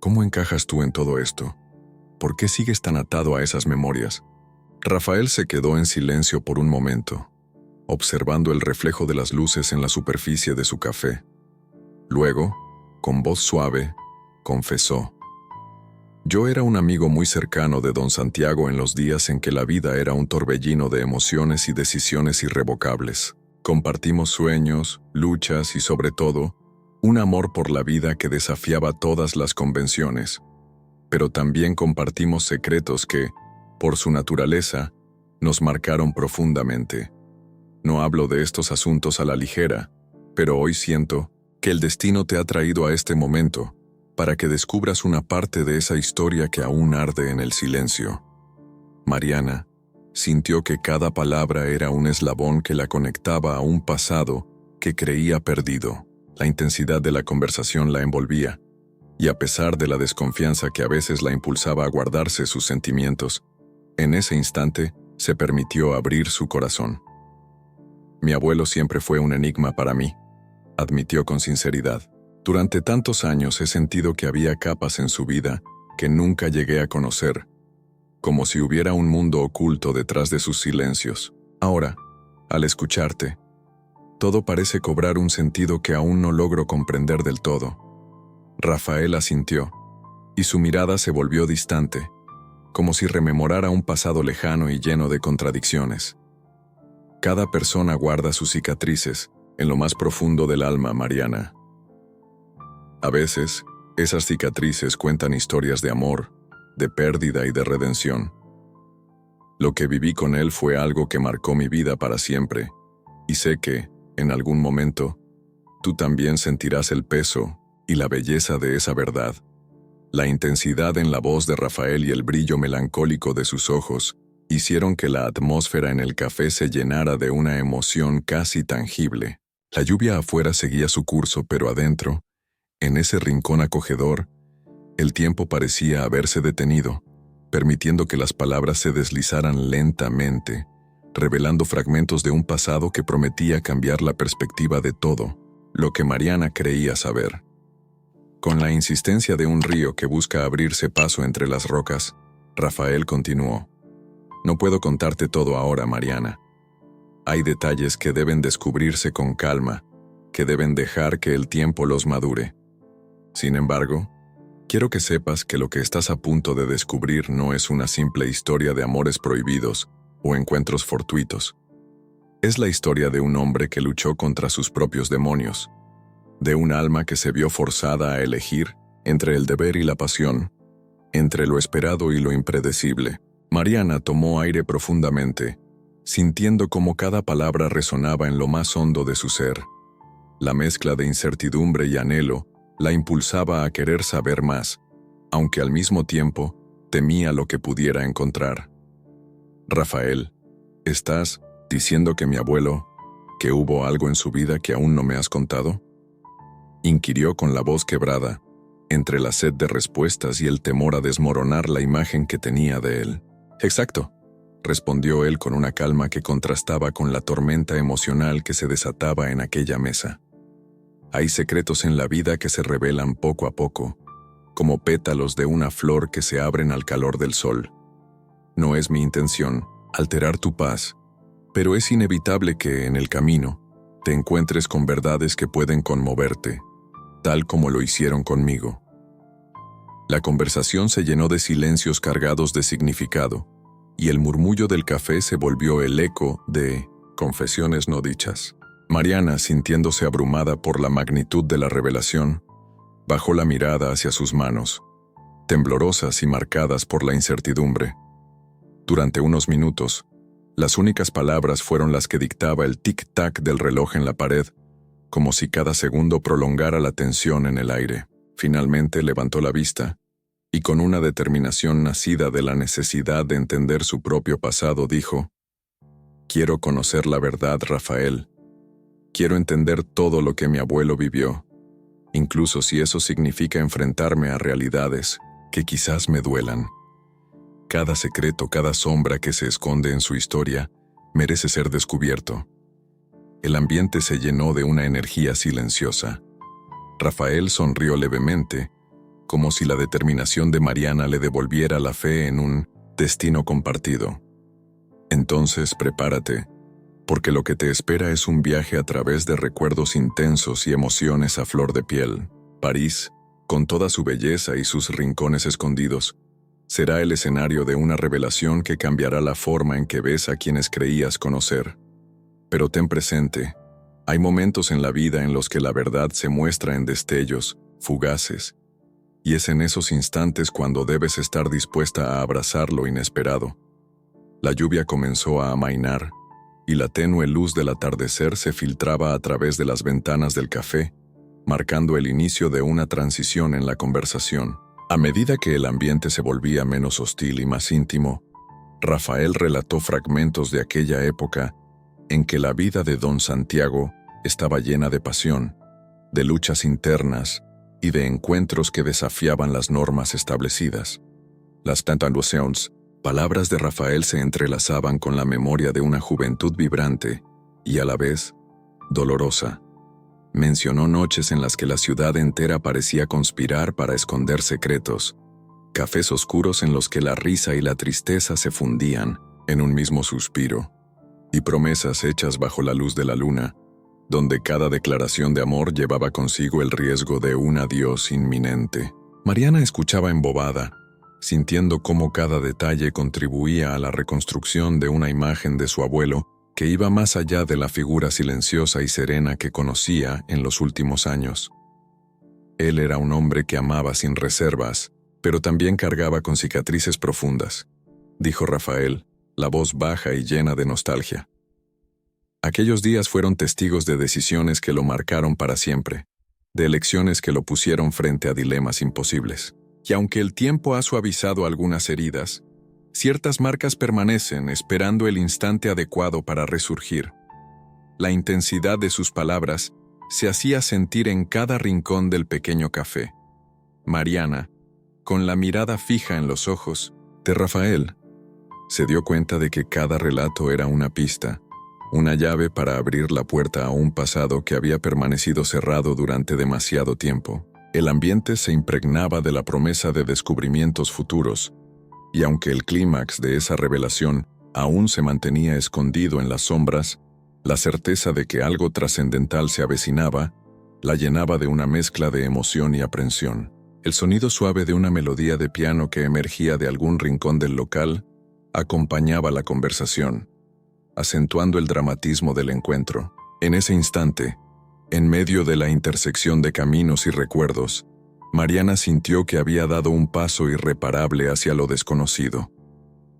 ¿Cómo encajas tú en todo esto? ¿Por qué sigues tan atado a esas memorias? Rafael se quedó en silencio por un momento, observando el reflejo de las luces en la superficie de su café. Luego, con voz suave, confesó: yo era un amigo muy cercano de don Santiago en los días en que la vida era un torbellino de emociones y decisiones irrevocables. Compartimos sueños, luchas y, sobre todo, un amor por la vida que desafiaba todas las convenciones. Pero también compartimos secretos que, por su naturaleza, nos marcaron profundamente. No hablo de estos asuntos a la ligera, pero hoy siento que el destino te ha traído a este momento para que descubras una parte de esa historia que aún arde en el silencio. Mariana sintió que cada palabra era un eslabón que la conectaba a un pasado que creía perdido. La intensidad de la conversación la envolvía, y a pesar de la desconfianza que a veces la impulsaba a guardarse sus sentimientos, en ese instante se permitió abrir su corazón. Mi abuelo siempre fue un enigma para mí, admitió con sinceridad. Durante tantos años he sentido que había capas en su vida que nunca llegué a conocer, como si hubiera un mundo oculto detrás de sus silencios. Ahora, al escucharte, todo parece cobrar un sentido que aún no logro comprender del todo. Rafael asintió, y su mirada se volvió distante, como si rememorara un pasado lejano y lleno de contradicciones. Cada persona guarda sus cicatrices en lo más profundo del alma, Mariana. A veces, esas cicatrices cuentan historias de amor, de pérdida y de redención. Lo que viví con él fue algo que marcó mi vida para siempre, y sé que, en algún momento, tú también sentirás el peso y la belleza de esa verdad. La intensidad en la voz de Rafael y el brillo melancólico de sus ojos hicieron que la atmósfera en el café se llenara de una emoción casi tangible. La lluvia afuera seguía su curso, pero adentro, en ese rincón acogedor, el tiempo parecía haberse detenido, permitiendo que las palabras se deslizaran lentamente, revelando fragmentos de un pasado que prometía cambiar la perspectiva de todo lo que Mariana creía saber. Con la insistencia de un río que busca abrirse paso entre las rocas, Rafael continuó: no puedo contarte todo ahora, Mariana. Hay detalles que deben descubrirse con calma, que deben dejar que el tiempo los madure. Sin embargo, quiero que sepas que lo que estás a punto de descubrir no es una simple historia de amores prohibidos o encuentros fortuitos. Es la historia de un hombre que luchó contra sus propios demonios, de un alma que se vio forzada a elegir entre el deber y la pasión, entre lo esperado y lo impredecible. Mariana tomó aire profundamente, sintiendo cómo cada palabra resonaba en lo más hondo de su ser. La mezcla de incertidumbre y anhelo la impulsaba a querer saber más, aunque al mismo tiempo temía lo que pudiera encontrar. Rafael, ¿estás diciendo que mi abuelo, que hubo algo en su vida que aún no me has contado? Inquirió con la voz quebrada, entre la sed de respuestas y el temor a desmoronar la imagen que tenía de él. Exacto, respondió él con una calma que contrastaba con la tormenta emocional que se desataba en aquella mesa. Hay secretos en la vida que se revelan poco a poco, como pétalos de una flor que se abren al calor del sol. No es mi intención alterar tu paz, pero es inevitable que, en el camino, te encuentres con verdades que pueden conmoverte, tal como lo hicieron conmigo. La conversación se llenó de silencios cargados de significado, y el murmullo del café se volvió el eco de confesiones no dichas. Mariana, sintiéndose abrumada por la magnitud de la revelación, bajó la mirada hacia sus manos, temblorosas y marcadas por la incertidumbre. Durante unos minutos, las únicas palabras fueron las que dictaba el tic-tac del reloj en la pared, como si cada segundo prolongara la tensión en el aire. Finalmente levantó la vista, y con una determinación nacida de la necesidad de entender su propio pasado, dijo: «Quiero conocer la verdad, Rafael. Quiero entender todo lo que mi abuelo vivió, incluso si eso significa enfrentarme a realidades que quizás me duelan. Cada secreto, cada sombra que se esconde en su historia merece ser descubierto». El ambiente se llenó de una energía silenciosa. Rafael sonrió levemente, como si la determinación de Mariana le devolviera la fe en un destino compartido. «Entonces prepárate, porque lo que te espera es un viaje a través de recuerdos intensos y emociones a flor de piel. París, con toda su belleza y sus rincones escondidos, será el escenario de una revelación que cambiará la forma en que ves a quienes creías conocer. Pero ten presente, hay momentos en la vida en los que la verdad se muestra en destellos, fugaces, y es en esos instantes cuando debes estar dispuesta a abrazar lo inesperado». La lluvia comenzó a amainar, y la tenue luz del atardecer se filtraba a través de las ventanas del café, marcando el inicio de una transición en la conversación. A medida que el ambiente se volvía menos hostil y más íntimo, Rafael relató fragmentos de aquella época en que la vida de don Santiago estaba llena de pasión, de luchas internas y de encuentros que desafiaban las normas establecidas. Las tentations, palabras de Rafael, se entrelazaban con la memoria de una juventud vibrante y a la vez dolorosa. Mencionó noches en las que la ciudad entera parecía conspirar para esconder secretos, cafés oscuros en los que la risa y la tristeza se fundían en un mismo suspiro, y promesas hechas bajo la luz de la luna, donde cada declaración de amor llevaba consigo el riesgo de un adiós inminente. Mariana escuchaba embobada, sintiendo cómo cada detalle contribuía a la reconstrucción de una imagen de su abuelo que iba más allá de la figura silenciosa y serena que conocía en los últimos años. Él era un hombre que amaba sin reservas, pero también cargaba con cicatrices profundas, dijo Rafael, la voz baja y llena de nostalgia. Aquellos días fueron testigos de decisiones que lo marcaron para siempre, de elecciones que lo pusieron frente a dilemas imposibles. Y aunque el tiempo ha suavizado algunas heridas, ciertas marcas permanecen esperando el instante adecuado para resurgir. La intensidad de sus palabras se hacía sentir en cada rincón del pequeño café. Mariana, con la mirada fija en los ojos de Rafael, se dio cuenta de que cada relato era una pista, una llave para abrir la puerta a un pasado que había permanecido cerrado durante demasiado tiempo. El ambiente se impregnaba de la promesa de descubrimientos futuros, y aunque el clímax de esa revelación aún se mantenía escondido en las sombras, la certeza de que algo trascendental se avecinaba la llenaba de una mezcla de emoción y aprensión. El sonido suave de una melodía de piano que emergía de algún rincón del local acompañaba la conversación, acentuando el dramatismo del encuentro. En ese instante, en medio de la intersección de caminos y recuerdos, Mariana sintió que había dado un paso irreparable hacia lo desconocido.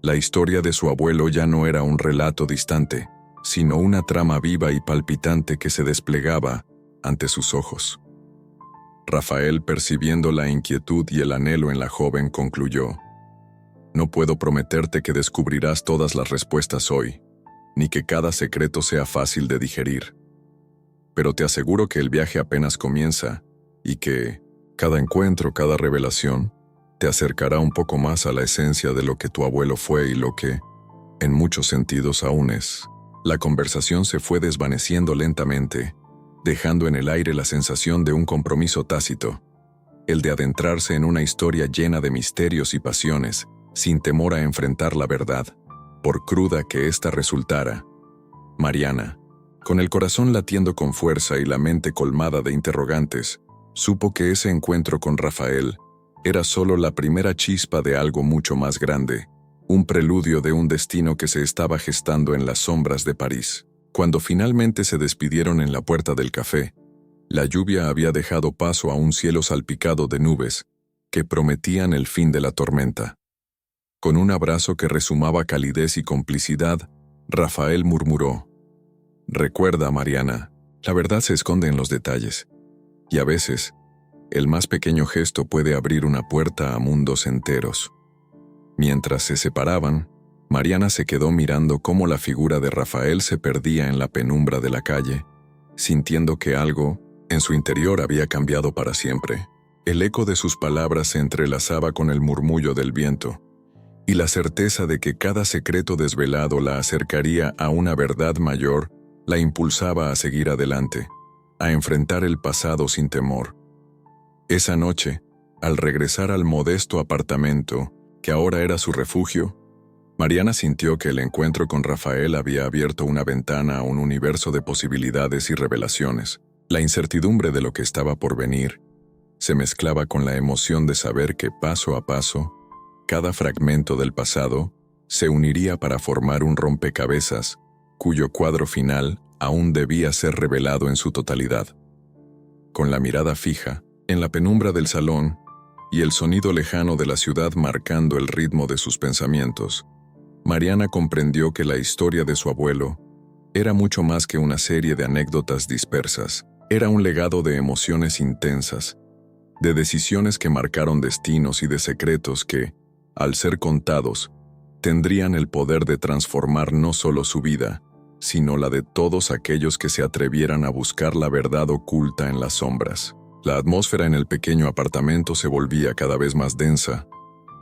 La historia de su abuelo ya no era un relato distante, sino una trama viva y palpitante que se desplegaba ante sus ojos. Rafael, percibiendo la inquietud y el anhelo en la joven, concluyó: «No puedo prometerte que descubrirás todas las respuestas hoy, ni que cada secreto sea fácil de digerir. Pero te aseguro que el viaje apenas comienza y que cada encuentro, cada revelación, te acercará un poco más a la esencia de lo que tu abuelo fue y lo que, en muchos sentidos, aún es». La conversación se fue desvaneciendo lentamente, dejando en el aire la sensación de un compromiso tácito, el de adentrarse en una historia llena de misterios y pasiones, sin temor a enfrentar la verdad, por cruda que ésta resultara. Mariana, con el corazón latiendo con fuerza y la mente colmada de interrogantes, supo que ese encuentro con Rafael era solo la primera chispa de algo mucho más grande, un preludio de un destino que se estaba gestando en las sombras de París. Cuando finalmente se despidieron en la puerta del café, la lluvia había dejado paso a un cielo salpicado de nubes que prometían el fin de la tormenta. Con un abrazo que resumaba calidez y complicidad, Rafael murmuró: «Recuerda, Mariana, la verdad se esconde en los detalles, y a veces, el más pequeño gesto puede abrir una puerta a mundos enteros». Mientras se separaban, Mariana se quedó mirando cómo la figura de Rafael se perdía en la penumbra de la calle, sintiendo que algo, en su interior, había cambiado para siempre. El eco de sus palabras se entrelazaba con el murmullo del viento, y la certeza de que cada secreto desvelado la acercaría a una verdad mayor la impulsaba a seguir adelante, a enfrentar el pasado sin temor. Esa noche, al regresar al modesto apartamento, que ahora era su refugio, Mariana sintió que el encuentro con Rafael había abierto una ventana a un universo de posibilidades y revelaciones. La incertidumbre de lo que estaba por venir se mezclaba con la emoción de saber que paso a paso, cada fragmento del pasado se uniría para formar un rompecabezas cuyo cuadro final aún debía ser revelado en su totalidad. Con la mirada fija, en la penumbra del salón, y el sonido lejano de la ciudad marcando el ritmo de sus pensamientos, Mariana comprendió que la historia de su abuelo era mucho más que una serie de anécdotas dispersas. Era un legado de emociones intensas, de decisiones que marcaron destinos y de secretos que, al ser contados, tendrían el poder de transformar no solo su vida, sino la de todos aquellos que se atrevieran a buscar la verdad oculta en las sombras. La atmósfera en el pequeño apartamento se volvía cada vez más densa,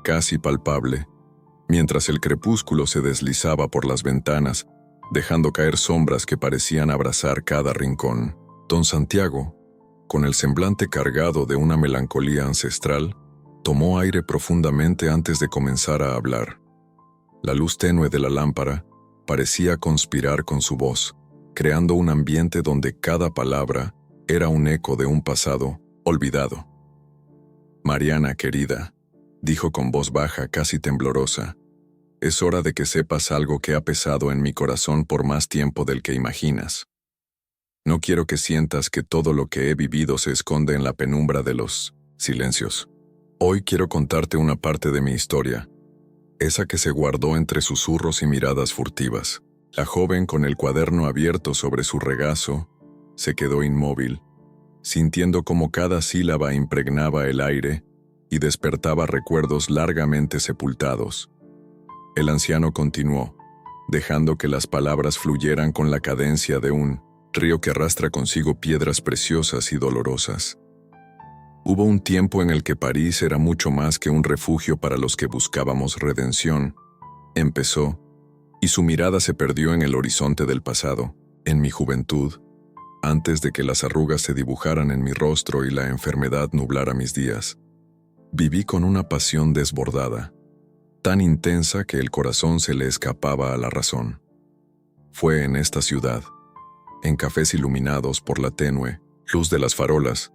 casi palpable, mientras el crepúsculo se deslizaba por las ventanas, dejando caer sombras que parecían abrazar cada rincón. Don Santiago, con el semblante cargado de una melancolía ancestral, tomó aire profundamente antes de comenzar a hablar. La luz tenue de la lámpara parecía conspirar con su voz, creando un ambiente donde cada palabra era un eco de un pasado olvidado. «Mariana, querida», dijo con voz baja, casi temblorosa, «es hora de que sepas algo que ha pesado en mi corazón por más tiempo del que imaginas. No quiero que sientas que todo lo que he vivido se esconde en la penumbra de los silencios. Hoy quiero contarte una parte de mi historia, esa que se guardó entre susurros y miradas furtivas». La joven, con el cuaderno abierto sobre su regazo, se quedó inmóvil, sintiendo cómo cada sílaba impregnaba el aire y despertaba recuerdos largamente sepultados. El anciano continuó, dejando que las palabras fluyeran con la cadencia de un río que arrastra consigo piedras preciosas y dolorosas. Hubo un tiempo en el que París era mucho más que un refugio para los que buscábamos redención. Empezó, y su mirada se perdió en el horizonte del pasado, en mi juventud, antes de que las arrugas se dibujaran en mi rostro y la enfermedad nublara mis días. Viví con una pasión desbordada, tan intensa que el corazón se le escapaba a la razón. Fue en esta ciudad, en cafés iluminados por la tenue luz de las farolas,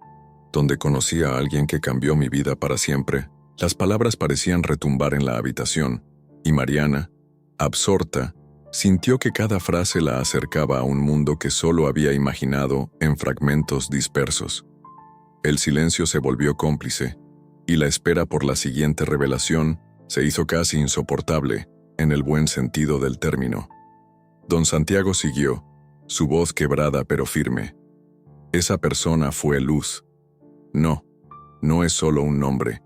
donde conocí a alguien que cambió mi vida para siempre. Las palabras parecían retumbar en la habitación, y Mariana, absorta, sintió que cada frase la acercaba a un mundo que solo había imaginado en fragmentos dispersos. El silencio se volvió cómplice, y la espera por la siguiente revelación se hizo casi insoportable, en el buen sentido del término. Don Santiago siguió, su voz quebrada pero firme. Esa persona fue Luz. No, no es solo un nombre.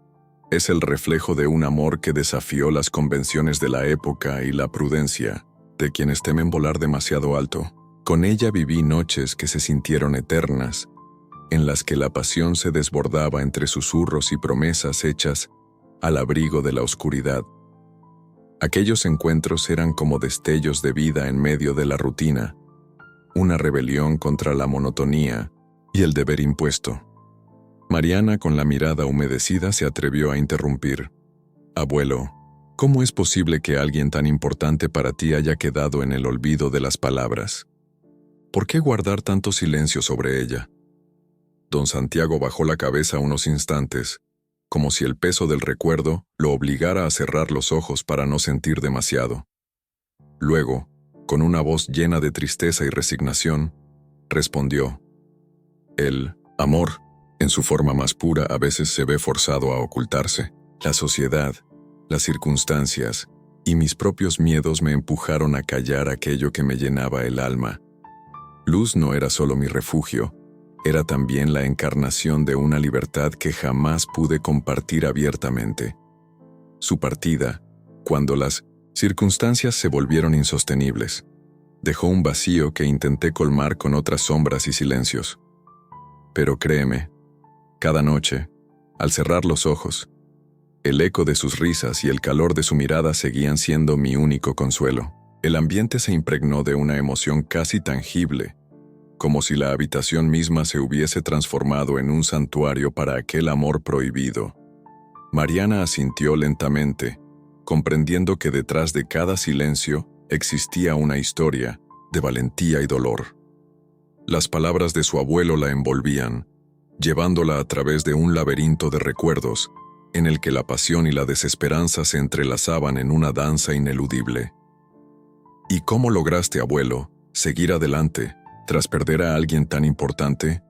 Es el reflejo de un amor que desafió las convenciones de la época y la prudencia de quienes temen volar demasiado alto. Con ella viví noches que se sintieron eternas, en las que la pasión se desbordaba entre susurros y promesas hechas al abrigo de la oscuridad. Aquellos encuentros eran como destellos de vida en medio de la rutina, una rebelión contra la monotonía y el deber impuesto. Mariana, con la mirada humedecida, se atrevió a interrumpir. «Abuelo, ¿cómo es posible que alguien tan importante para ti haya quedado en el olvido de las palabras? ¿Por qué guardar tanto silencio sobre ella?» Don Santiago bajó la cabeza unos instantes, como si el peso del recuerdo lo obligara a cerrar los ojos para no sentir demasiado. Luego, con una voz llena de tristeza y resignación, respondió: el amor, en su forma más pura, a veces se ve forzado a ocultarse. La sociedad, las circunstancias y mis propios miedos me empujaron a callar aquello que me llenaba el alma. Luz no era solo mi refugio, era también la encarnación de una libertad que jamás pude compartir abiertamente. Su partida, cuando las circunstancias se volvieron insostenibles, dejó un vacío que intenté colmar con otras sombras y silencios. Pero créeme, cada noche, al cerrar los ojos, el eco de sus risas y el calor de su mirada seguían siendo mi único consuelo. El ambiente se impregnó de una emoción casi tangible, como si la habitación misma se hubiese transformado en un santuario para aquel amor prohibido. Mariana asintió lentamente, comprendiendo que detrás de cada silencio existía una historia de valentía y dolor. Las palabras de su abuelo la envolvían, llevándola a través de un laberinto de recuerdos en el que la pasión y la desesperanza se entrelazaban en una danza ineludible. ¿Y cómo lograste, abuelo, seguir adelante tras perder a alguien tan importante?,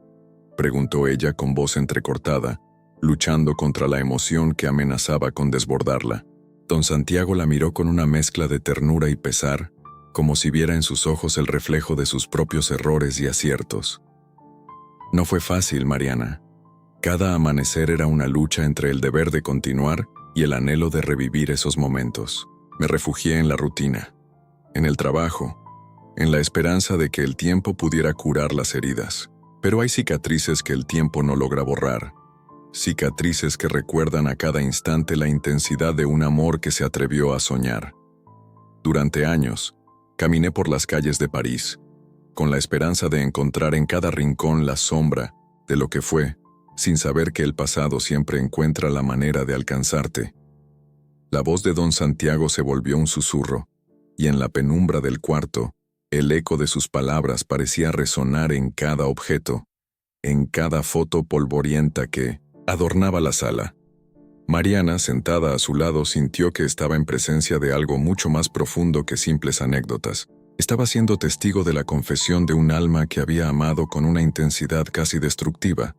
preguntó ella con voz entrecortada, luchando contra la emoción que amenazaba con desbordarla. Don Santiago la miró con una mezcla de ternura y pesar, como si viera en sus ojos el reflejo de sus propios errores y aciertos. No fue fácil, Mariana. Cada amanecer era una lucha entre el deber de continuar y el anhelo de revivir esos momentos. Me refugié en la rutina, en el trabajo, en la esperanza de que el tiempo pudiera curar las heridas. Pero hay cicatrices que el tiempo no logra borrar, cicatrices que recuerdan a cada instante la intensidad de un amor que se atrevió a soñar. Durante años, caminé por las calles de París, con la esperanza de encontrar en cada rincón la sombra de lo que fue, sin saber que el pasado siempre encuentra la manera de alcanzarte. La voz de don Santiago se volvió un susurro, y en la penumbra del cuarto, el eco de sus palabras parecía resonar en cada objeto, en cada foto polvorienta que adornaba la sala. Mariana, sentada a su lado, sintió que estaba en presencia de algo mucho más profundo que simples anécdotas. Estaba siendo testigo de la confesión de un alma que había amado con una intensidad casi destructiva,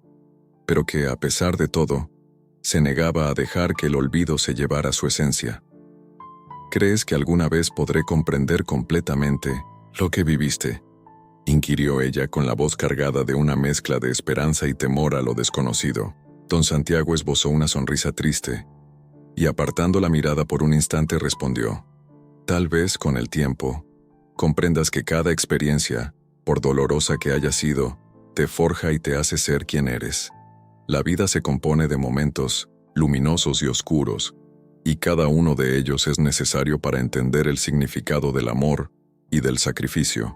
pero que, a pesar de todo, se negaba a dejar que el olvido se llevara su esencia. ¿Crees que alguna vez podré comprender completamente lo que viviste?, inquirió ella con la voz cargada de una mezcla de esperanza y temor a lo desconocido. Don Santiago esbozó una sonrisa triste, y apartando la mirada por un instante respondió: tal vez con el tiempo, comprendas que cada experiencia, por dolorosa que haya sido, te forja y te hace ser quien eres. La vida se compone de momentos luminosos y oscuros, y cada uno de ellos es necesario para entender el significado del amor y del sacrificio.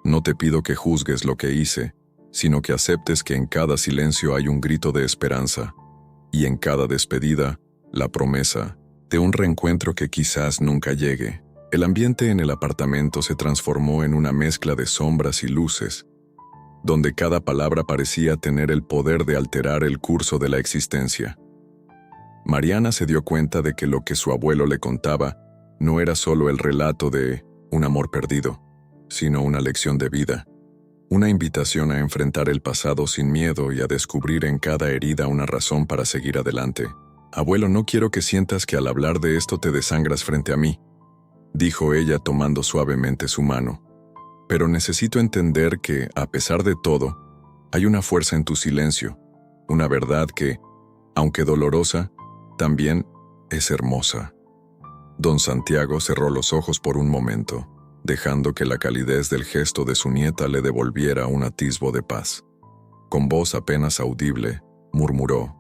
No te pido que juzgues lo que hice, sino que aceptes que en cada silencio hay un grito de esperanza, y en cada despedida, la promesa de un reencuentro que quizás nunca llegue. El ambiente en el apartamento se transformó en una mezcla de sombras y luces, donde cada palabra parecía tener el poder de alterar el curso de la existencia. Mariana se dio cuenta de que lo que su abuelo le contaba no era solo el relato de un amor perdido, sino una lección de vida, una invitación a enfrentar el pasado sin miedo y a descubrir en cada herida una razón para seguir adelante. Abuelo, no quiero que sientas que al hablar de esto te desangras frente a mí, dijo ella tomando suavemente su mano. Pero necesito entender que, a pesar de todo, hay una fuerza en tu silencio, una verdad que, aunque dolorosa, también es hermosa. Don Santiago cerró los ojos por un momento, dejando que la calidez del gesto de su nieta le devolviera un atisbo de paz. Con voz apenas audible, murmuró: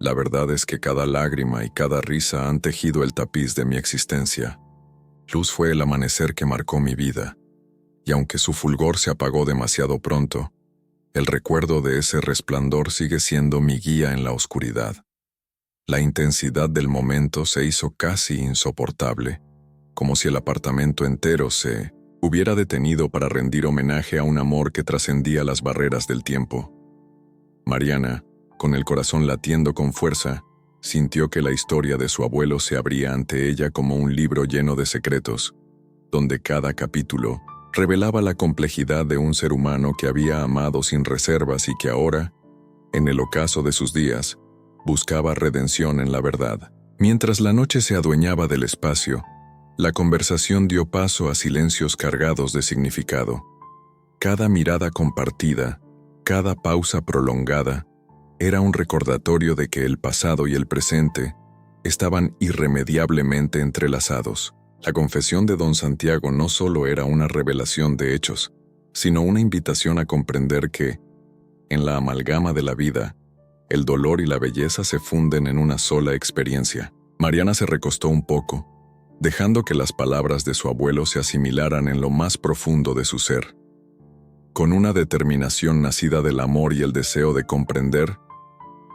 la verdad es que cada lágrima y cada risa han tejido el tapiz de mi existencia. Luz fue el amanecer que marcó mi vida, y aunque su fulgor se apagó demasiado pronto, el recuerdo de ese resplandor sigue siendo mi guía en la oscuridad. La intensidad del momento se hizo casi insoportable, como si el apartamento entero se hubiera detenido para rendir homenaje a un amor que trascendía las barreras del tiempo. Mariana, Con el corazón latiendo con fuerza, sintió que la historia de su abuelo se abría ante ella como un libro lleno de secretos, donde cada capítulo revelaba la complejidad de un ser humano que había amado sin reservas y que ahora, en el ocaso de sus días, buscaba redención en la verdad. Mientras la noche se adueñaba del espacio, la conversación dio paso a silencios cargados de significado. Cada mirada compartida, cada pausa prolongada, era un recordatorio de que el pasado y el presente estaban irremediablemente entrelazados. La confesión de don Santiago no solo era una revelación de hechos, sino una invitación a comprender que, en la amalgama de la vida, el dolor y la belleza se funden en una sola experiencia. Mariana se recostó un poco, dejando que las palabras de su abuelo se asimilaran en lo más profundo de su ser. Con una determinación nacida del amor y el deseo de comprender,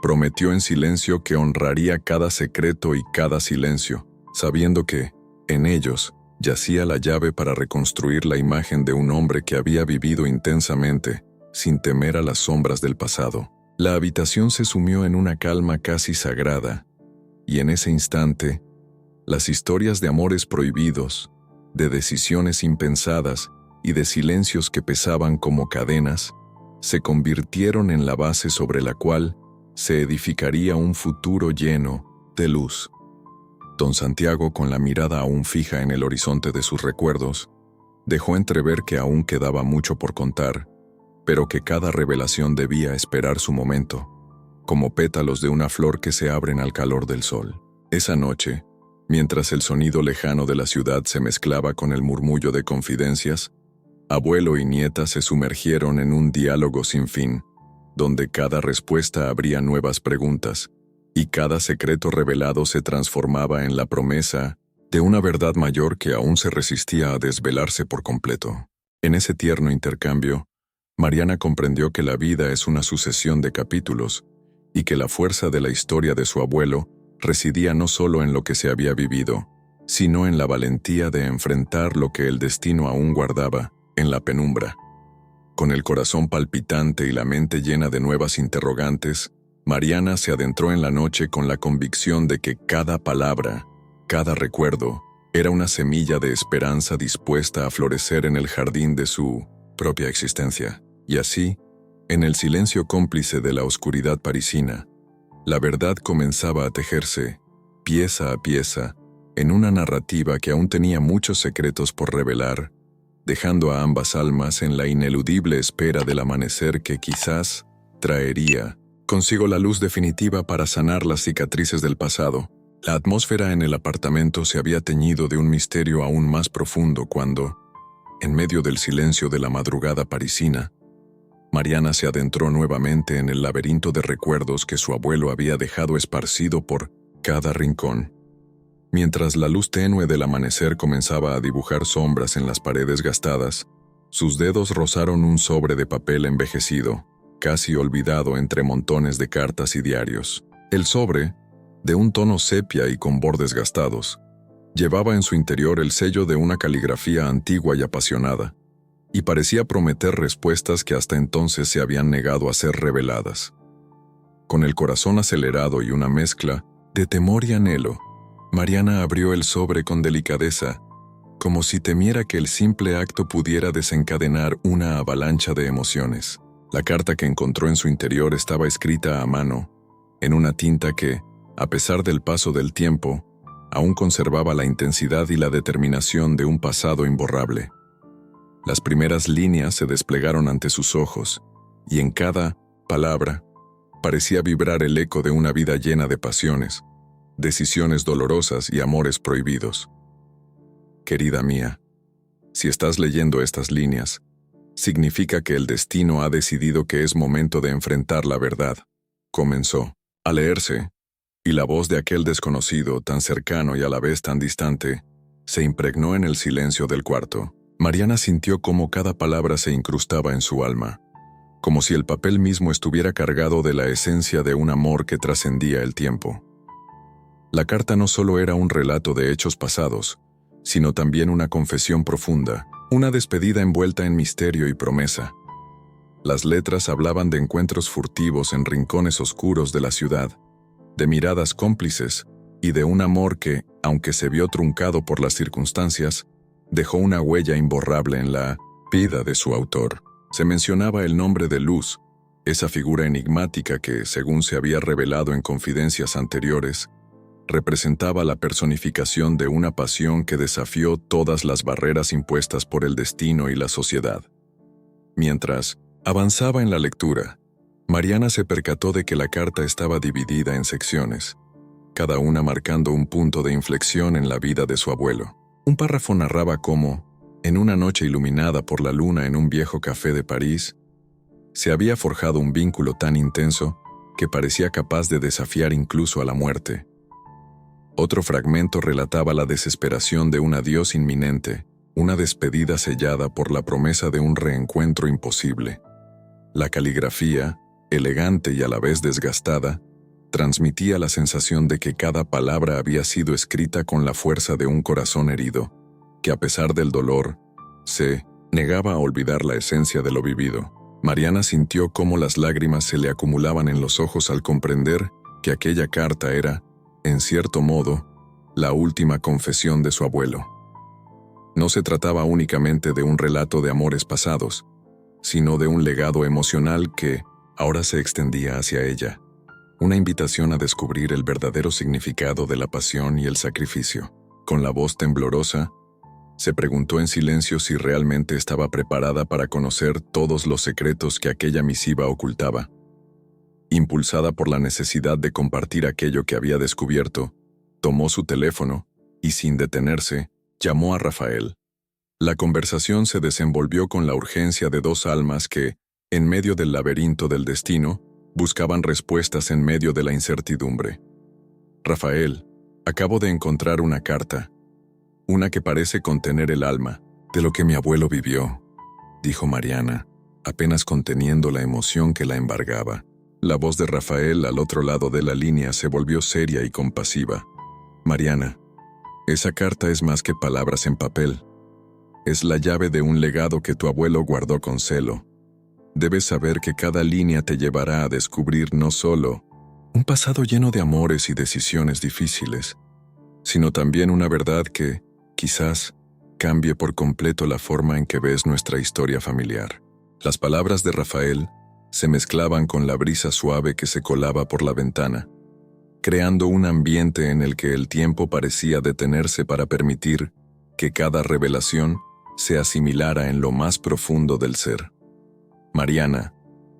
prometió en silencio que honraría cada secreto y cada silencio, sabiendo que, en ellos, yacía la llave para reconstruir la imagen de un hombre que había vivido intensamente, sin temer a las sombras del pasado. La habitación se sumió en una calma casi sagrada, y en ese instante, las historias de amores prohibidos, de decisiones impensadas y de silencios que pesaban como cadenas, se convirtieron en la base sobre la cual se edificaría un futuro lleno de luz. Don Santiago, con la mirada aún fija en el horizonte de sus recuerdos, dejó entrever que aún quedaba mucho por contar, pero que cada revelación debía esperar su momento, como pétalos de una flor que se abren al calor del sol. Esa noche, mientras el sonido lejano de la ciudad se mezclaba con el murmullo de confidencias, abuelo y nieta se sumergieron en un diálogo sin fin, donde cada respuesta abría nuevas preguntas, y cada secreto revelado se transformaba en la promesa de una verdad mayor que aún se resistía a desvelarse por completo. En ese tierno intercambio, Mariana comprendió que la vida es una sucesión de capítulos, y que la fuerza de la historia de su abuelo residía no solo en lo que se había vivido, sino en la valentía de enfrentar lo que el destino aún guardaba en la penumbra. Con el corazón palpitante y la mente llena de nuevas interrogantes, Mariana se adentró en la noche con la convicción de que cada palabra, cada recuerdo, era una semilla de esperanza dispuesta a florecer en el jardín de su propia existencia. Y así, en el silencio cómplice de la oscuridad parisina, la verdad comenzaba a tejerse, pieza a pieza, en una narrativa que aún tenía muchos secretos por revelar, dejando a ambas almas en la ineludible espera del amanecer que quizás traería consigo la luz definitiva para sanar las cicatrices del pasado. La atmósfera en el apartamento se había teñido de un misterio aún más profundo cuando, en medio del silencio de la madrugada parisina, Mariana se adentró nuevamente en el laberinto de recuerdos que su abuelo había dejado esparcido por cada rincón. Mientras la luz tenue del amanecer comenzaba a dibujar sombras en las paredes gastadas, sus dedos rozaron un sobre de papel envejecido, casi olvidado entre montones de cartas y diarios. El sobre, de un tono sepia y con bordes gastados, llevaba en su interior el sello de una caligrafía antigua y apasionada, y parecía prometer respuestas que hasta entonces se habían negado a ser reveladas. Con el corazón acelerado y una mezcla de temor y anhelo, Mariana abrió el sobre con delicadeza, como si temiera que el simple acto pudiera desencadenar una avalancha de emociones. La carta que encontró en su interior estaba escrita a mano, en una tinta que, a pesar del paso del tiempo, aún conservaba la intensidad y la determinación de un pasado imborrable. Las primeras líneas se desplegaron ante sus ojos, y en cada palabra parecía vibrar el eco de una vida llena de pasiones, decisiones dolorosas y amores prohibidos. Querida mía, si estás leyendo estas líneas, significa que el destino ha decidido que es momento de enfrentar la verdad, comenzó a leerse, y la voz de aquel desconocido, tan cercano y a la vez tan distante, se impregnó en el silencio del cuarto. Mariana sintió cómo cada palabra se incrustaba en su alma, como si el papel mismo estuviera cargado de la esencia de un amor que trascendía el tiempo. La carta no solo era un relato de hechos pasados, sino también una confesión profunda, una despedida envuelta en misterio y promesa. Las letras hablaban de encuentros furtivos en rincones oscuros de la ciudad, de miradas cómplices y de un amor que, aunque se vio truncado por las circunstancias, dejó una huella imborrable en la vida de su autor. Se mencionaba el nombre de Luz, esa figura enigmática que, según se había revelado en confidencias anteriores, representaba la personificación de una pasión que desafió todas las barreras impuestas por el destino y la sociedad. Mientras avanzaba en la lectura, Mariana se percató de que la carta estaba dividida en secciones, cada una marcando un punto de inflexión en la vida de su abuelo. Un párrafo narraba cómo, en una noche iluminada por la luna en un viejo café de París, se había forjado un vínculo tan intenso que parecía capaz de desafiar incluso a la muerte. Otro fragmento relataba la desesperación de un adiós inminente, una despedida sellada por la promesa de un reencuentro imposible. La caligrafía, elegante y a la vez desgastada, transmitía la sensación de que cada palabra había sido escrita con la fuerza de un corazón herido, que a pesar del dolor, se negaba a olvidar la esencia de lo vivido. Mariana sintió cómo las lágrimas se le acumulaban en los ojos al comprender que aquella carta era, en cierto modo, la última confesión de su abuelo. No se trataba únicamente de un relato de amores pasados, sino de un legado emocional que ahora se extendía hacia ella, una invitación a descubrir el verdadero significado de la pasión y el sacrificio. Con la voz temblorosa, se preguntó en silencio si realmente estaba preparada para conocer todos los secretos que aquella misiva ocultaba. Impulsada por la necesidad de compartir aquello que había descubierto, tomó su teléfono y, sin detenerse, llamó a Rafael. La conversación se desenvolvió con la urgencia de dos almas que, en medio del laberinto del destino, buscaban respuestas en medio de la incertidumbre. Rafael, acabo de encontrar una carta, una que parece contener el alma de lo que mi abuelo vivió, dijo Mariana, apenas conteniendo la emoción que la embargaba. La voz de Rafael al otro lado de la línea se volvió seria y compasiva. Mariana, esa carta es más que palabras en papel. Es la llave de un legado que tu abuelo guardó con celo. Debes saber que cada línea te llevará a descubrir no solo un pasado lleno de amores y decisiones difíciles, sino también una verdad que, quizás, cambie por completo la forma en que ves nuestra historia familiar. Las palabras de Rafael se mezclaban con la brisa suave que se colaba por la ventana, creando un ambiente en el que el tiempo parecía detenerse para permitir que cada revelación se asimilara en lo más profundo del ser. Mariana,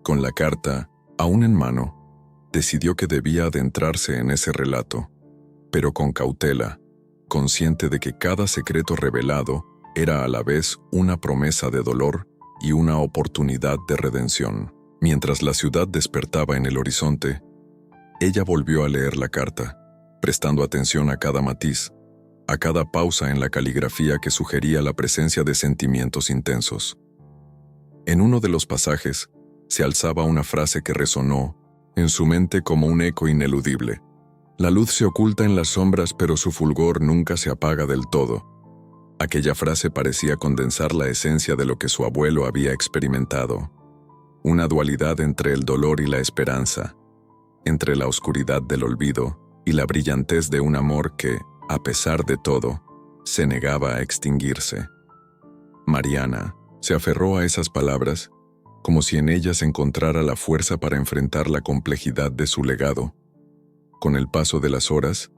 con la carta aún en mano, decidió que debía adentrarse en ese relato, pero con cautela, consciente de que cada secreto revelado era a la vez una promesa de dolor y una oportunidad de redención. Mientras la ciudad despertaba en el horizonte, ella volvió a leer la carta, prestando atención a cada matiz, a cada pausa en la caligrafía que sugería la presencia de sentimientos intensos. En uno de los pasajes, se alzaba una frase que resonó en su mente como un eco ineludible. La luz se oculta en las sombras, pero su fulgor nunca se apaga del todo. Aquella frase parecía condensar la esencia de lo que su abuelo había experimentado. Una dualidad entre el dolor y la esperanza, entre la oscuridad del olvido y la brillantez de un amor que, a pesar de todo, se negaba a extinguirse. Mariana se aferró a esas palabras, como si en ellas encontrara la fuerza para enfrentar la complejidad de su legado. Con el paso de las horas,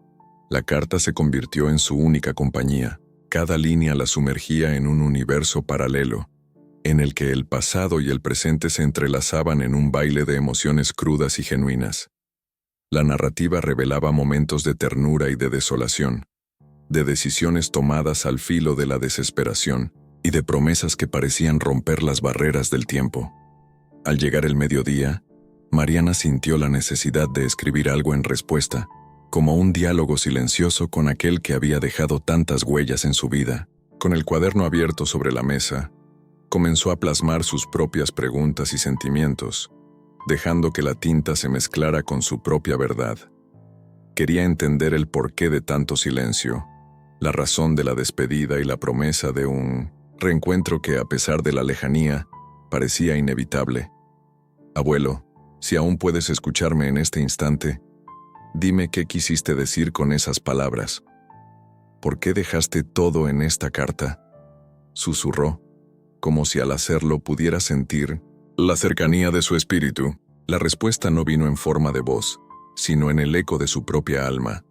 la carta se convirtió en su única compañía. Cada línea la sumergía en un universo paralelo, en el que el pasado y el presente se entrelazaban en un baile de emociones crudas y genuinas. La narrativa revelaba momentos de ternura y de desolación, de decisiones tomadas al filo de la desesperación y de promesas que parecían romper las barreras del tiempo. Al llegar el mediodía, Mariana sintió la necesidad de escribir algo en respuesta, como un diálogo silencioso con aquel que había dejado tantas huellas en su vida. Con el cuaderno abierto sobre la mesa, comenzó a plasmar sus propias preguntas y sentimientos, dejando que la tinta se mezclara con su propia verdad. Quería entender el porqué de tanto silencio, la razón de la despedida y la promesa de un reencuentro que, a pesar de la lejanía, parecía inevitable. Abuelo, si aún puedes escucharme en este instante, dime qué quisiste decir con esas palabras. ¿Por qué dejaste todo en esta carta? Susurró, como si al hacerlo pudiera sentir la cercanía de su espíritu. La respuesta no vino en forma de voz, sino en el eco de su propia alma,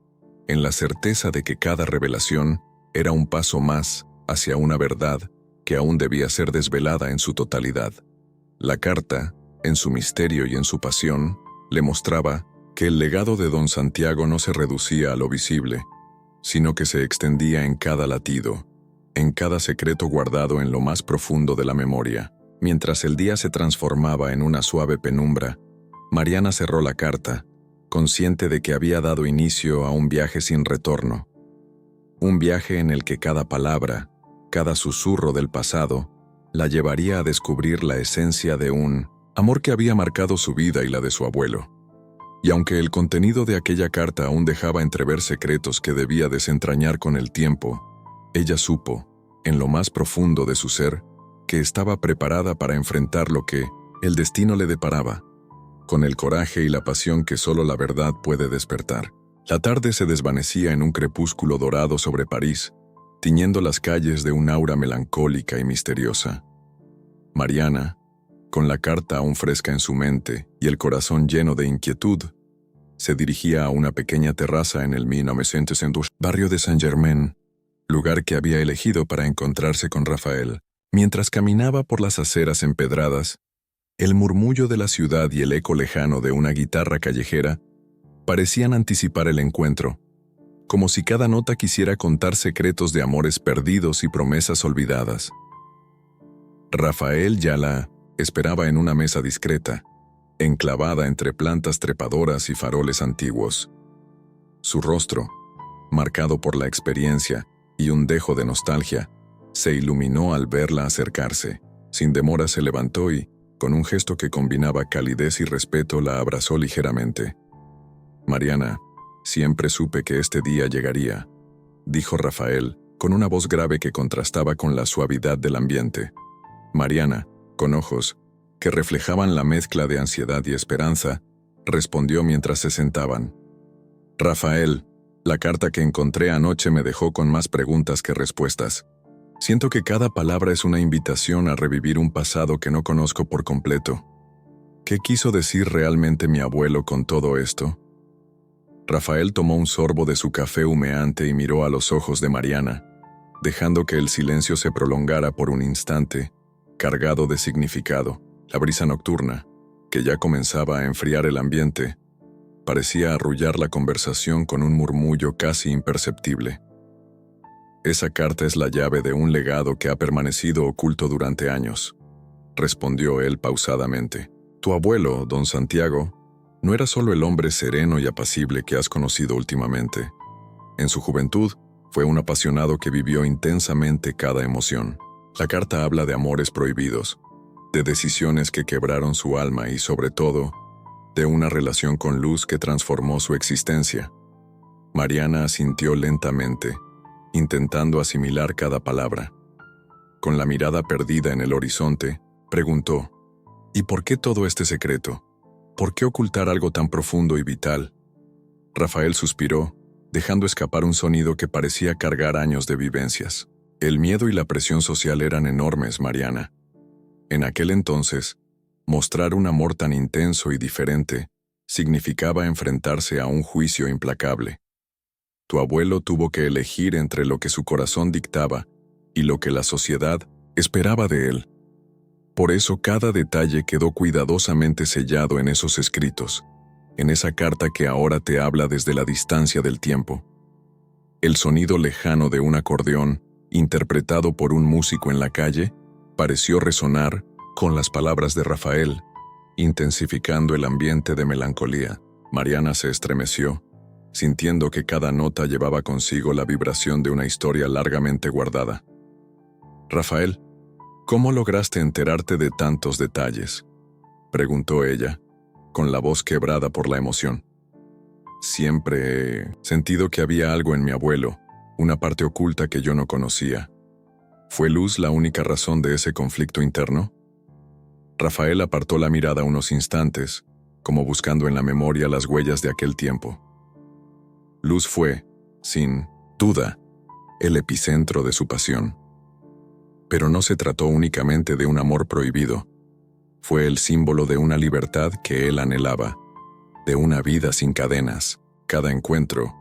en la certeza de que cada revelación era un paso más hacia una verdad que aún debía ser desvelada en su totalidad. La carta, en su misterio y en su pasión, le mostraba que el legado de don Santiago no se reducía a lo visible, sino que se extendía en cada latido, en cada secreto guardado en lo más profundo de la memoria. Mientras el día se transformaba en una suave penumbra, Mariana cerró la carta, consciente de que había dado inicio a un viaje sin retorno. Un viaje en el que cada palabra, cada susurro del pasado, la llevaría a descubrir la esencia de un amor que había marcado su vida y la de su abuelo. Y aunque el contenido de aquella carta aún dejaba entrever secretos que debía desentrañar con el tiempo, ella supo, en lo más profundo de su ser, que estaba preparada para enfrentar lo que el destino le deparaba, con el coraje y la pasión que solo la verdad puede despertar. La tarde se desvanecía en un crepúsculo dorado sobre París, tiñendo las calles de un aura melancólica y misteriosa. Mariana, con la carta aún fresca en su mente y el corazón lleno de inquietud, se dirigía a una pequeña terraza en el 1902 barrio de Saint-Germain, lugar que había elegido para encontrarse con Rafael. Mientras caminaba por las aceras empedradas, el murmullo de la ciudad y el eco lejano de una guitarra callejera parecían anticipar el encuentro, como si cada nota quisiera contar secretos de amores perdidos y promesas olvidadas. Rafael ya la esperaba en una mesa discreta, enclavada entre plantas trepadoras y faroles antiguos. Su rostro, marcado por la experiencia y un dejo de nostalgia, se iluminó al verla acercarse. Sin demora se levantó y, con un gesto que combinaba calidez y respeto, la abrazó ligeramente. «Mariana, siempre supe que este día llegaría», dijo Rafael, con una voz grave que contrastaba con la suavidad del ambiente. Mariana, con ojos que reflejaban la mezcla de ansiedad y esperanza, respondió mientras se sentaban. «Rafael, la carta que encontré anoche me dejó con más preguntas que respuestas. Siento que cada palabra es una invitación a revivir un pasado que no conozco por completo. ¿Qué quiso decir realmente mi abuelo con todo esto?» Rafael tomó un sorbo de su café humeante y miró a los ojos de Mariana, dejando que el silencio se prolongara por un instante, cargado de significado. La brisa nocturna, que ya comenzaba a enfriar el ambiente, parecía arrullar la conversación con un murmullo casi imperceptible. «Esa carta es la llave de un legado que ha permanecido oculto durante años», respondió él pausadamente. «Tu abuelo, don Santiago, no era solo el hombre sereno y apacible que has conocido últimamente. En su juventud, fue un apasionado que vivió intensamente cada emoción. La carta habla de amores prohibidos, de decisiones que quebraron su alma y, sobre todo, de una relación con luz que transformó su existencia». Mariana asintió lentamente, intentando asimilar cada palabra. Con la mirada perdida en el horizonte, preguntó: «¿Y por qué todo este secreto? ¿Por qué ocultar algo tan profundo y vital?» Rafael suspiró, dejando escapar un sonido que parecía cargar años de vivencias. «El miedo y la presión social eran enormes, Mariana. En aquel entonces, mostrar un amor tan intenso y diferente significaba enfrentarse a un juicio implacable. Tu abuelo tuvo que elegir entre lo que su corazón dictaba y lo que la sociedad esperaba de él. Por eso cada detalle quedó cuidadosamente sellado en esos escritos, en esa carta que ahora te habla desde la distancia del tiempo. El sonido lejano de un acordeón, interpretado por un músico en la calle, pareció resonar con las palabras de Rafael, intensificando el ambiente de melancolía. Mariana se estremeció, sintiendo que cada nota llevaba consigo la vibración de una historia largamente guardada. «Rafael, ¿cómo lograste enterarte de tantos detalles?», preguntó ella, con la voz quebrada por la emoción. «Siempre he sentido que había algo en mi abuelo, una parte oculta que yo no conocía. ¿Fue Luz la única razón de ese conflicto interno?». Rafael apartó la mirada unos instantes, como buscando en la memoria las huellas de aquel tiempo. Luz fue, sin duda, el epicentro de su pasión. Pero no se trató únicamente de un amor prohibido. Fue el símbolo de una libertad que él anhelaba, de una vida sin cadenas. Cada encuentro,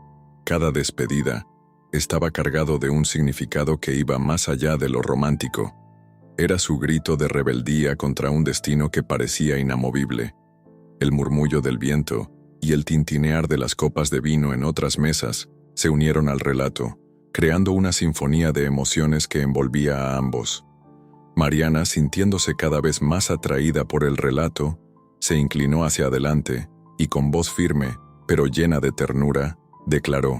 cada despedida, estaba cargado de un significado que iba más allá de lo romántico. Era su grito de rebeldía contra un destino que parecía inamovible. El murmullo del viento y el tintinear de las copas de vino en otras mesas se unieron al relato, creando una sinfonía de emociones que envolvía a ambos. Mariana, sintiéndose cada vez más atraída por el relato, se inclinó hacia adelante y con voz firme, pero llena de ternura, declaró: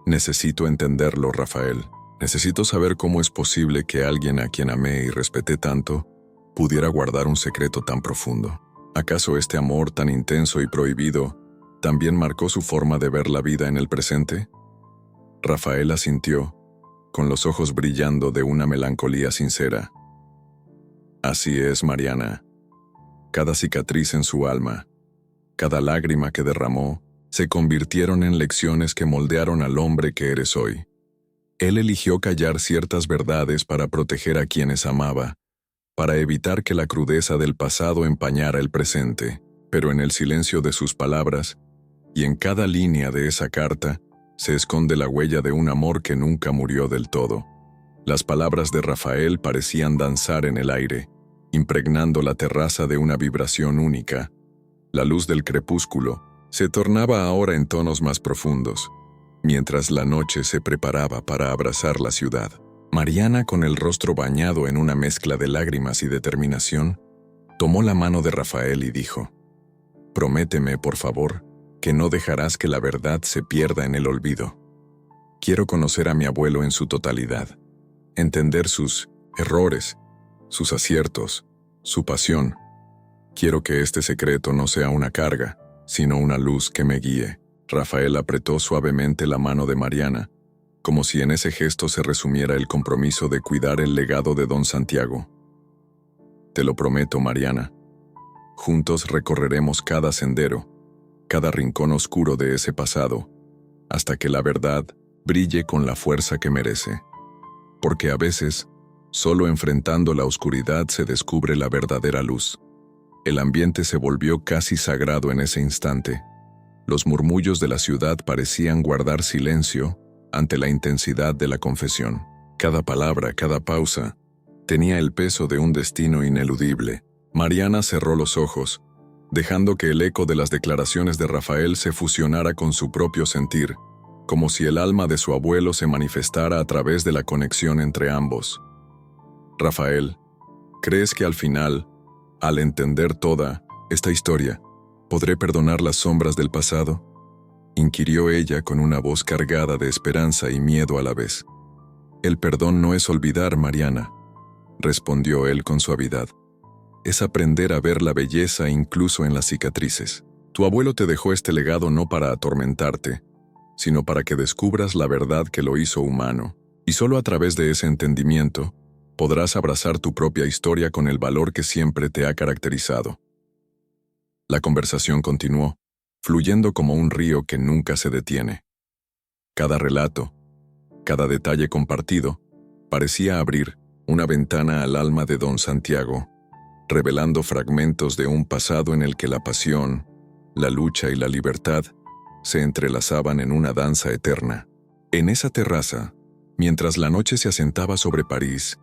«Necesito entenderlo, Rafael. Necesito saber cómo es posible que alguien a quien amé y respeté tanto pudiera guardar un secreto tan profundo. ¿Acaso este amor tan intenso y prohibido también marcó su forma de ver la vida en el presente?» Rafael asintió, con los ojos brillando de una melancolía sincera. «Así es, Mariana. Cada cicatriz en su alma, cada lágrima que derramó, se convirtieron en lecciones que moldearon al hombre que eres hoy. Él eligió callar ciertas verdades para proteger a quienes amaba, para evitar que la crudeza del pasado empañara el presente, pero en el silencio de sus palabras, y en cada línea de esa carta, se esconde la huella de un amor que nunca murió del todo. Las palabras de Rafael parecían danzar en el aire, impregnando la terraza de una vibración única. La luz del crepúsculo se tornaba ahora en tonos más profundos, mientras la noche se preparaba para abrazar la ciudad. Mariana, con el rostro bañado en una mezcla de lágrimas y determinación, tomó la mano de Rafael y dijo: «Prométeme, por favor, que no dejarás que la verdad se pierda en el olvido. Quiero conocer a mi abuelo en su totalidad, entender sus errores, sus aciertos, su pasión. Quiero que este secreto no sea una carga, sino una luz que me guíe». Rafael apretó suavemente la mano de Mariana, como si en ese gesto se resumiera el compromiso de cuidar el legado de don Santiago. «Te lo prometo, Mariana. Juntos recorreremos cada sendero, cada rincón oscuro de ese pasado, hasta que la verdad brille con la fuerza que merece. Porque a veces, solo enfrentando la oscuridad se descubre la verdadera luz». El ambiente se volvió casi sagrado en ese instante. Los murmullos de la ciudad parecían guardar silencio ante la intensidad de la confesión. Cada palabra, cada pausa, tenía el peso de un destino ineludible. Mariana cerró los ojos, dejando que el eco de las declaraciones de Rafael se fusionara con su propio sentir, como si el alma de su abuelo se manifestara a través de la conexión entre ambos. «Rafael, ¿crees que al final, al entender toda esta historia, podré perdonar las sombras del pasado?», inquirió ella con una voz cargada de esperanza y miedo a la vez. «El perdón no es olvidar, Mariana», respondió él con suavidad. «Es aprender a ver la belleza incluso en las cicatrices. Tu abuelo te dejó este legado no para atormentarte, sino para que descubras la verdad que lo hizo humano, y solo a través de ese entendimiento podrás abrazar tu propia historia con el valor que siempre te ha caracterizado». La conversación continuó, fluyendo como un río que nunca se detiene. Cada relato, cada detalle compartido, parecía abrir una ventana al alma de don Santiago, revelando fragmentos de un pasado en el que la pasión, la lucha y la libertad se entrelazaban en una danza eterna. En esa terraza, mientras la noche se asentaba sobre París,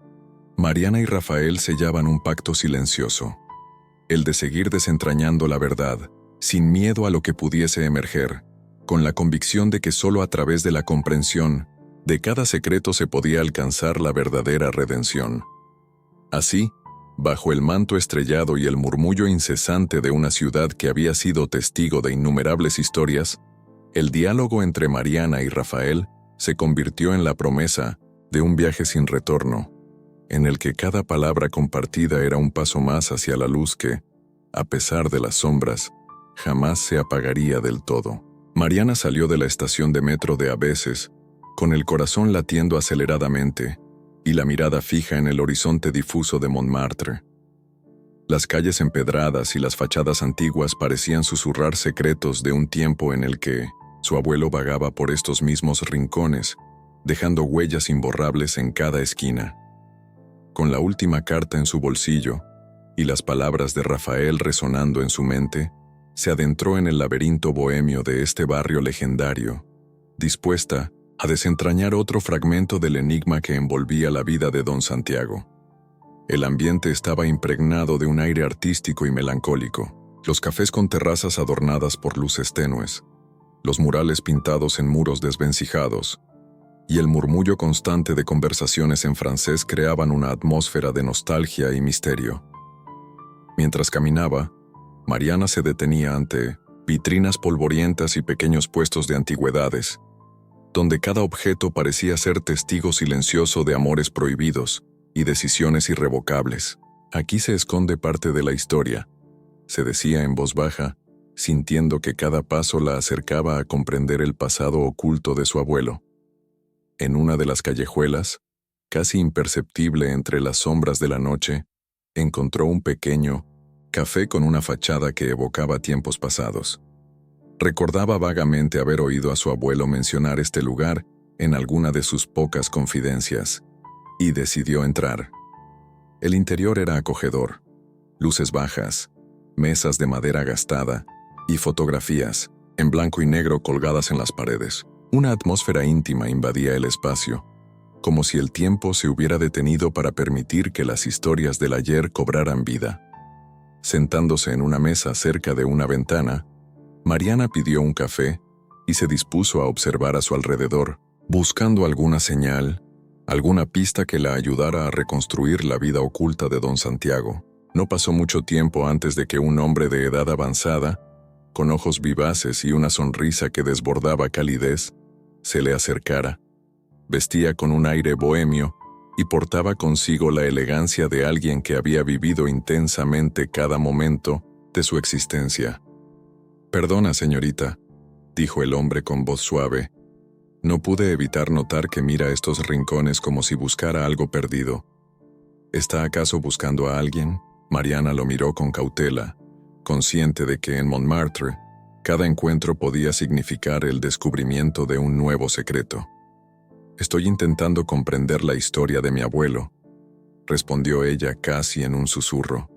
Mariana y Rafael sellaban un pacto silencioso, el de seguir desentrañando la verdad, sin miedo a lo que pudiese emerger, con la convicción de que solo a través de la comprensión de cada secreto se podía alcanzar la verdadera redención. Así, bajo el manto estrellado y el murmullo incesante de una ciudad que había sido testigo de innumerables historias, el diálogo entre Mariana y Rafael se convirtió en la promesa de un viaje sin retorno, en el que cada palabra compartida era un paso más hacia la luz que, a pesar de las sombras, jamás se apagaría del todo. Mariana salió de la estación de metro de Aveses, con el corazón latiendo aceleradamente y la mirada fija en el horizonte difuso de Montmartre. Las calles empedradas y las fachadas antiguas parecían susurrar secretos de un tiempo en el que su abuelo vagaba por estos mismos rincones, dejando huellas imborrables en cada esquina. Con la última carta en su bolsillo y las palabras de Rafael resonando en su mente, se adentró en el laberinto bohemio de este barrio legendario, dispuesta a desentrañar otro fragmento del enigma que envolvía la vida de don Santiago. El ambiente estaba impregnado de un aire artístico y melancólico. Los cafés con terrazas adornadas por luces tenues, los murales pintados en muros desvencijados, y el murmullo constante de conversaciones en francés creaban una atmósfera de nostalgia y misterio. Mientras caminaba, Mariana se detenía ante vitrinas polvorientas y pequeños puestos de antigüedades, donde cada objeto parecía ser testigo silencioso de amores prohibidos y decisiones irrevocables. Aquí se esconde parte de la historia, se decía en voz baja, sintiendo que cada paso la acercaba a comprender el pasado oculto de su abuelo. En una de las callejuelas, casi imperceptible entre las sombras de la noche, encontró un pequeño café con una fachada que evocaba tiempos pasados. Recordaba vagamente haber oído a su abuelo mencionar este lugar en alguna de sus pocas confidencias, y decidió entrar. El interior era acogedor, luces bajas, mesas de madera gastada y fotografías en blanco y negro colgadas en las paredes. Una atmósfera íntima invadía el espacio, como si el tiempo se hubiera detenido para permitir que las historias del ayer cobraran vida. Sentándose en una mesa cerca de una ventana, Mariana pidió un café y se dispuso a observar a su alrededor, buscando alguna señal, alguna pista que la ayudara a reconstruir la vida oculta de don Santiago. No pasó mucho tiempo antes de que un hombre de edad avanzada, con ojos vivaces y una sonrisa que desbordaba calidez, se le acercara. Vestía con un aire bohemio y portaba consigo la elegancia de alguien que había vivido intensamente cada momento de su existencia. «Perdona, señorita», dijo el hombre con voz suave. «No pude evitar notar que mira estos rincones como si buscara algo perdido. ¿Está acaso buscando a alguien?». Mariana lo miró con cautela, consciente de que en Montmartre cada encuentro podía significar el descubrimiento de un nuevo secreto. «Estoy intentando comprender la historia de mi abuelo», respondió ella casi en un susurro.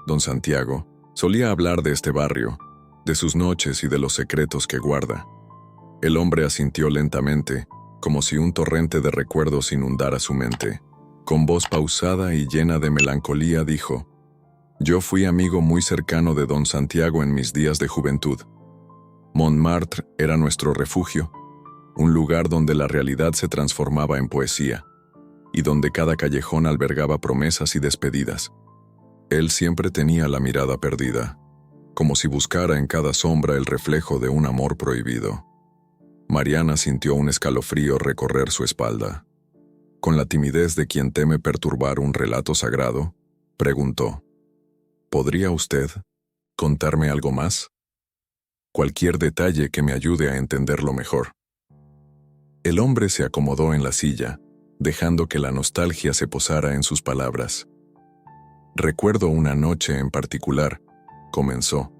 Don Santiago solía hablar de este barrio, de sus noches y de los secretos que guarda. El hombre asintió lentamente, como si un torrente de recuerdos inundara su mente. Con voz pausada y llena de melancolía dijo: «Yo fui amigo muy cercano de don Santiago en mis días de juventud. Montmartre era nuestro refugio, un lugar donde la realidad se transformaba en poesía, y donde cada callejón albergaba promesas y despedidas. Él siempre tenía la mirada perdida, como si buscara en cada sombra el reflejo de un amor prohibido». Mariana sintió un escalofrío recorrer su espalda. Con la timidez de quien teme perturbar un relato sagrado, preguntó: «¿Podría usted contarme algo más? Cualquier detalle que me ayude a entenderlo mejor». El hombre se acomodó en la silla, dejando que la nostalgia se posara en sus palabras. «Recuerdo una noche en particular», comenzó,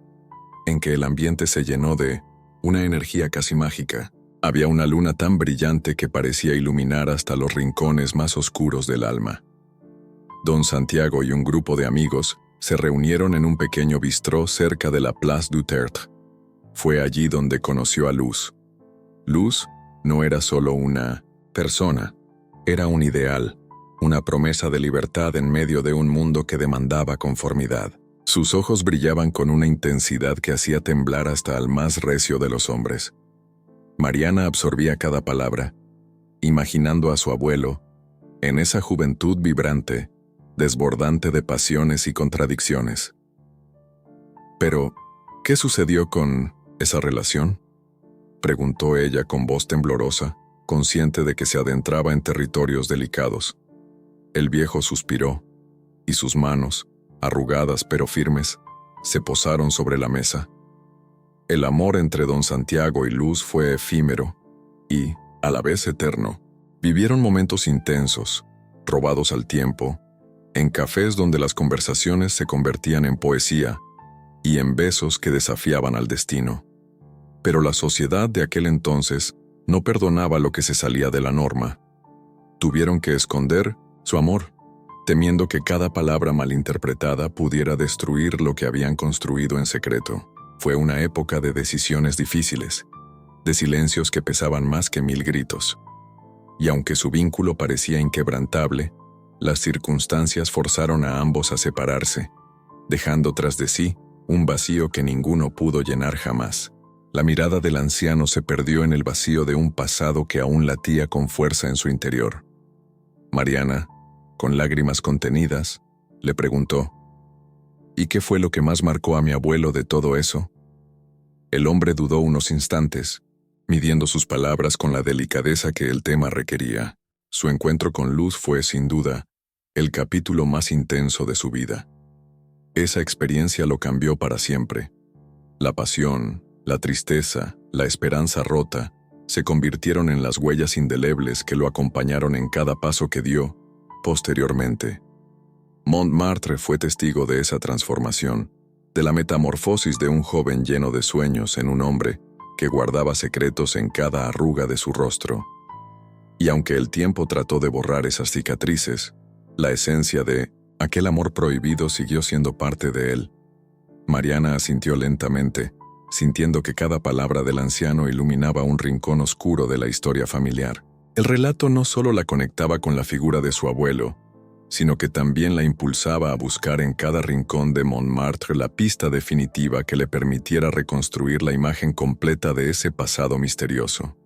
«en que el ambiente se llenó de una energía casi mágica. Había una luna tan brillante que parecía iluminar hasta los rincones más oscuros del alma. Don Santiago y un grupo de amigos se reunieron en un pequeño bistró cerca de la Place du Tertre. Fue allí donde conoció a Luz. Luz no era solo una persona, era un ideal, una promesa de libertad en medio de un mundo que demandaba conformidad. Sus ojos brillaban con una intensidad que hacía temblar hasta al más recio de los hombres. Mariana absorbía cada palabra, imaginando a su abuelo, en esa juventud vibrante, desbordante de pasiones y contradicciones. Pero, ¿qué sucedió con esa relación?, preguntó ella con voz temblorosa, consciente de que se adentraba en territorios delicados. El viejo suspiró, y sus manos, arrugadas pero firmes, se posaron sobre la mesa. El amor entre don Santiago y Luz fue efímero y, a la vez eterno. Vivieron momentos intensos, robados al tiempo, en cafés donde las conversaciones se convertían en poesía y en besos que desafiaban al destino. Pero la sociedad de aquel entonces no perdonaba lo que se salía de la norma. Tuvieron que esconder su amor, temiendo que cada palabra malinterpretada pudiera destruir lo que habían construido en secreto. Fue una época de decisiones difíciles, de silencios que pesaban más que 1000 gritos. Y aunque su vínculo parecía inquebrantable, las circunstancias forzaron a ambos a separarse, dejando tras de sí un vacío que ninguno pudo llenar jamás. La mirada del anciano se perdió en el vacío de un pasado que aún latía con fuerza en su interior. Mariana, con lágrimas contenidas, le preguntó: ¿y qué fue lo que más marcó a mi abuelo de todo eso? El hombre dudó unos instantes, midiendo sus palabras con la delicadeza que el tema requería. Su encuentro con Luz fue, sin duda, el capítulo más intenso de su vida. Esa experiencia lo cambió para siempre. La pasión, la tristeza, la esperanza rota, se convirtieron en las huellas indelebles que lo acompañaron en cada paso que dio, posteriormente. Montmartre fue testigo de esa transformación, de la metamorfosis de un joven lleno de sueños en un hombre que guardaba secretos en cada arruga de su rostro. Y aunque el tiempo trató de borrar esas cicatrices, la esencia de aquel amor prohibido siguió siendo parte de él. Mariana asintió lentamente, sintiendo que cada palabra del anciano iluminaba un rincón oscuro de la historia familiar. El relato no solo la conectaba con la figura de su abuelo, sino que también la impulsaba a buscar en cada rincón de Montmartre la pista definitiva que le permitiera reconstruir la imagen completa de ese pasado misterioso.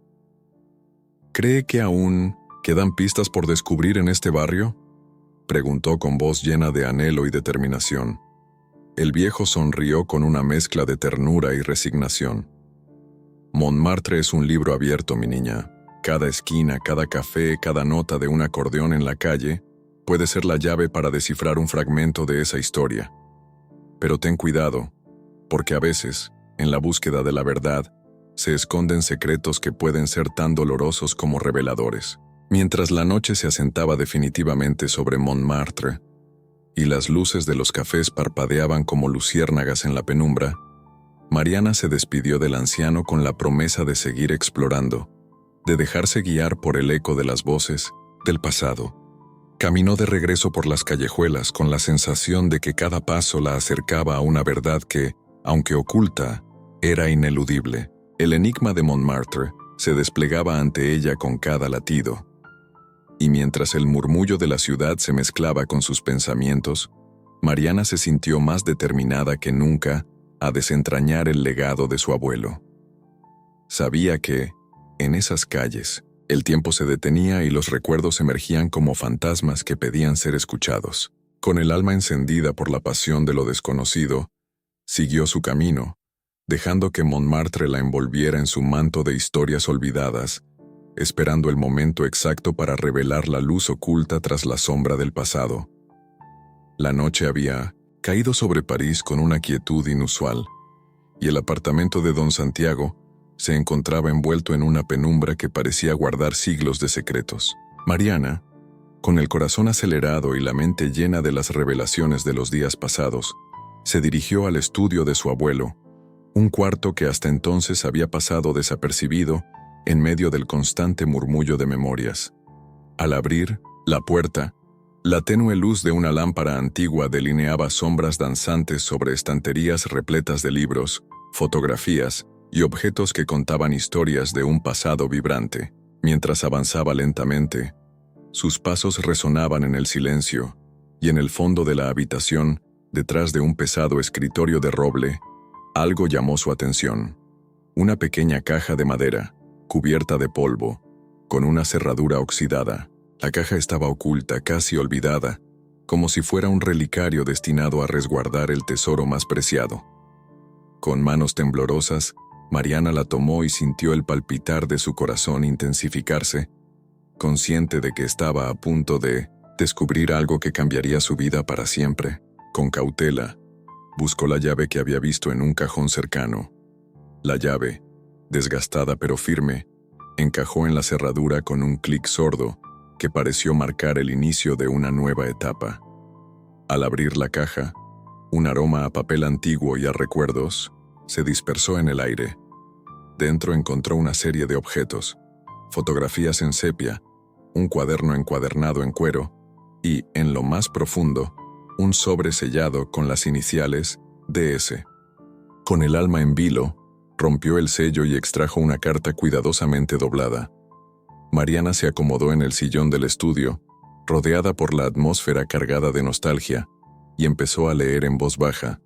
¿Cree que aún quedan pistas por descubrir en este barrio?, preguntó con voz llena de anhelo y determinación. El viejo sonrió con una mezcla de ternura y resignación. Montmartre es un libro abierto, mi niña. Cada esquina, cada café, cada nota de un acordeón en la calle puede ser la llave para descifrar un fragmento de esa historia. Pero ten cuidado, porque a veces, en la búsqueda de la verdad, se esconden secretos que pueden ser tan dolorosos como reveladores. Mientras la noche se asentaba definitivamente sobre Montmartre y las luces de los cafés parpadeaban como luciérnagas en la penumbra, Mariana se despidió del anciano con la promesa de seguir explorando, de dejarse guiar por el eco de las voces del pasado. Caminó de regreso por las callejuelas con la sensación de que cada paso la acercaba a una verdad que, aunque oculta, era ineludible. El enigma de Montmartre se desplegaba ante ella con cada latido. Y mientras el murmullo de la ciudad se mezclaba con sus pensamientos, Mariana se sintió más determinada que nunca a desentrañar el legado de su abuelo. Sabía que, en esas calles, el tiempo se detenía y los recuerdos emergían como fantasmas que pedían ser escuchados. Con el alma encendida por la pasión de lo desconocido, siguió su camino, dejando que Montmartre la envolviera en su manto de historias olvidadas, esperando el momento exacto para revelar la luz oculta tras la sombra del pasado. La noche había caído sobre París con una quietud inusual, y el apartamento de don Santiago se encontraba envuelto en una penumbra que parecía guardar siglos de secretos. Mariana, con el corazón acelerado y la mente llena de las revelaciones de los días pasados, se dirigió al estudio de su abuelo, un cuarto que hasta entonces había pasado desapercibido en medio del constante murmullo de memorias. Al abrir la puerta, la tenue luz de una lámpara antigua delineaba sombras danzantes sobre estanterías repletas de libros, fotografías y objetos que contaban historias de un pasado vibrante. Mientras avanzaba lentamente, sus pasos resonaban en el silencio, y en el fondo de la habitación, detrás de un pesado escritorio de roble, algo llamó su atención. Una pequeña caja de madera, cubierta de polvo, con una cerradura oxidada. La caja estaba oculta, casi olvidada, como si fuera un relicario destinado a resguardar el tesoro más preciado. Con manos temblorosas, Mariana la tomó y sintió el palpitar de su corazón intensificarse, consciente de que estaba a punto de descubrir algo que cambiaría su vida para siempre. Con cautela, buscó la llave que había visto en un cajón cercano. La llave, desgastada pero firme, encajó en la cerradura con un clic sordo que pareció marcar el inicio de una nueva etapa. Al abrir la caja, un aroma a papel antiguo y a recuerdos se dispersó en el aire. Dentro encontró una serie de objetos, fotografías en sepia, un cuaderno encuadernado en cuero y, en lo más profundo, un sobre sellado con las iniciales DS. Con el alma en vilo, rompió el sello y extrajo una carta cuidadosamente doblada. Mariana se acomodó en el sillón del estudio, rodeada por la atmósfera cargada de nostalgia, y empezó a leer en voz baja,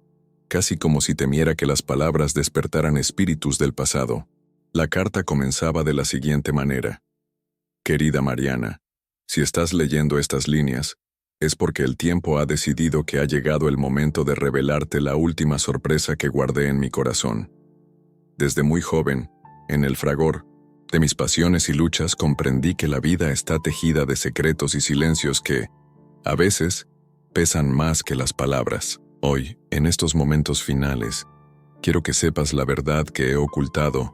casi como si temiera que las palabras despertaran espíritus del pasado. La carta comenzaba de la siguiente manera. Querida Mariana, si estás leyendo estas líneas, es porque el tiempo ha decidido que ha llegado el momento de revelarte la última sorpresa que guardé en mi corazón. Desde muy joven, en el fragor de mis pasiones y luchas, comprendí que la vida está tejida de secretos y silencios que, a veces, pesan más que las palabras. Hoy, en estos momentos finales, quiero que sepas la verdad que he ocultado,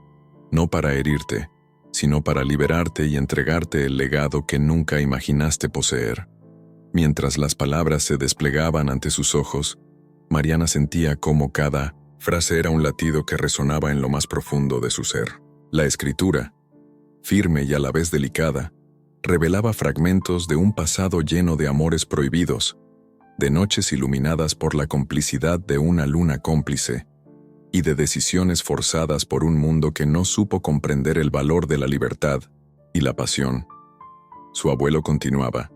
no para herirte, sino para liberarte y entregarte el legado que nunca imaginaste poseer. Mientras las palabras se desplegaban ante sus ojos, Mariana sentía cómo cada frase era un latido que resonaba en lo más profundo de su ser. La escritura, firme y a la vez delicada, revelaba fragmentos de un pasado lleno de amores prohibidos, de noches iluminadas por la complicidad de una luna cómplice, y de decisiones forzadas por un mundo que no supo comprender el valor de la libertad y la pasión. Su abuelo continuaba.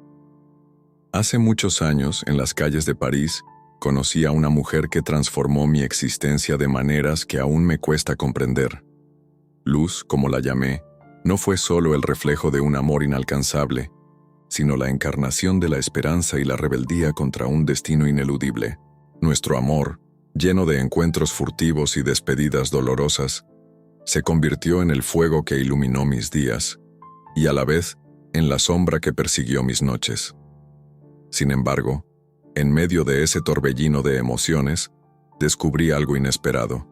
Hace muchos años, en las calles de París, conocí a una mujer que transformó mi existencia de maneras que aún me cuesta comprender. Luz, como la llamé, no fue solo el reflejo de un amor inalcanzable, sino la encarnación de la esperanza y la rebeldía contra un destino ineludible. Nuestro amor, lleno de encuentros furtivos y despedidas dolorosas, se convirtió en el fuego que iluminó mis días, y a la vez en la sombra que persiguió mis noches. Sin embargo, en medio de ese torbellino de emociones, descubrí algo inesperado.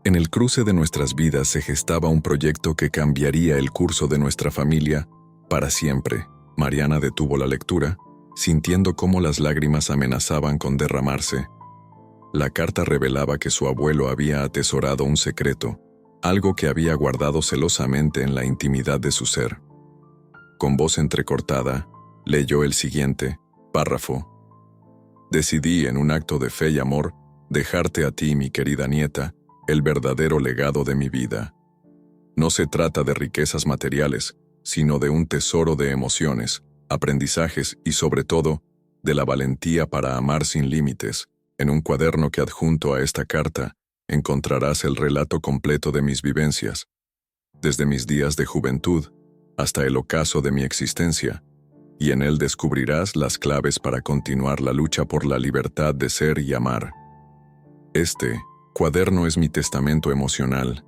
En el cruce de nuestras vidas se gestaba un proyecto que cambiaría el curso de nuestra familia para siempre. Mariana detuvo la lectura, sintiendo cómo las lágrimas amenazaban con derramarse. La carta revelaba que su abuelo había atesorado un secreto, algo que había guardado celosamente en la intimidad de su ser. Con voz entrecortada, leyó el siguiente párrafo. Decidí, en un acto de fe y amor, dejarte a ti, mi querida nieta, el verdadero legado de mi vida. No se trata de riquezas materiales, sino de un tesoro de emociones, aprendizajes y, sobre todo, de la valentía para amar sin límites. En un cuaderno que adjunto a esta carta, encontrarás el relato completo de mis vivencias, desde mis días de juventud hasta el ocaso de mi existencia, y en él descubrirás las claves para continuar la lucha por la libertad de ser y amar. Este cuaderno es mi testamento emocional,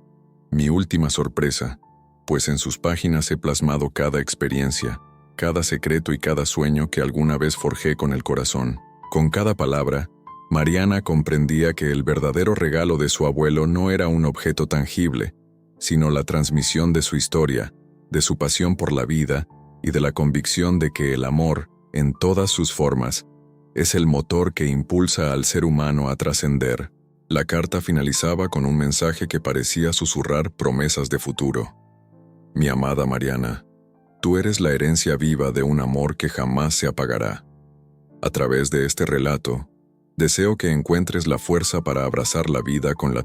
mi última sorpresa, pues en sus páginas he plasmado cada experiencia, cada secreto y cada sueño que alguna vez forjé con el corazón. Con cada palabra, Mariana comprendía que el verdadero regalo de su abuelo no era un objeto tangible, sino la transmisión de su historia, de su pasión por la vida y de la convicción de que el amor, en todas sus formas, es el motor que impulsa al ser humano a trascender. La carta finalizaba con un mensaje que parecía susurrar promesas de futuro. Mi amada Mariana, tú eres la herencia viva de un amor que jamás se apagará. A través de este relato, deseo que encuentres la fuerza para abrazar la vida con la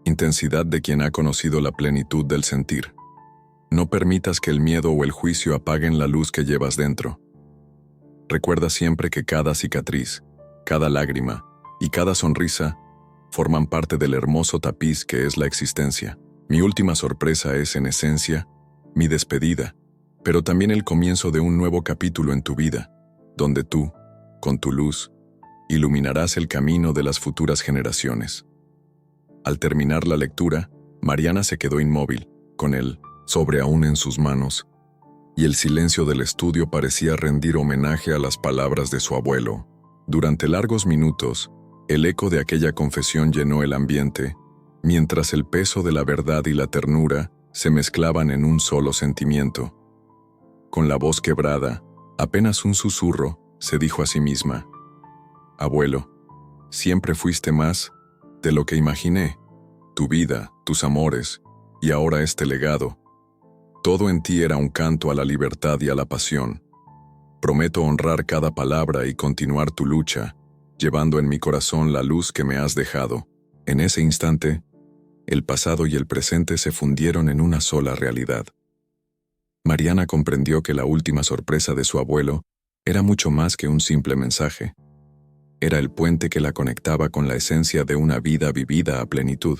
intensidad de quien ha conocido la plenitud del sentir. No permitas que el miedo o el juicio apaguen la luz que llevas dentro. Recuerda siempre que cada cicatriz, cada lágrima y cada sonrisa forman parte del hermoso tapiz que es la existencia. Mi última sorpresa es, en esencia, mi despedida, pero también el comienzo de un nuevo capítulo en tu vida, donde tú, con tu luz, iluminarás el camino de las futuras generaciones. Al terminar la lectura, Mariana se quedó inmóvil, con el sobre aún en sus manos, y el silencio del estudio parecía rendir homenaje a las palabras de su abuelo. Durante largos minutos, el eco de aquella confesión llenó el ambiente, mientras el peso de la verdad y la ternura se mezclaban en un solo sentimiento. Con la voz quebrada, apenas un susurro, se dijo a sí misma: abuelo, siempre fuiste más de lo que imaginé. Tu vida, tus amores, y ahora este legado. Todo en ti era un canto a la libertad y a la pasión. Prometo honrar cada palabra y continuar tu lucha, llevando en mi corazón la luz que me has dejado. En ese instante, el pasado y el presente se fundieron en una sola realidad. Mariana comprendió que la última sorpresa de su abuelo era mucho más que un simple mensaje. Era el puente que la conectaba con la esencia de una vida vivida a plenitud.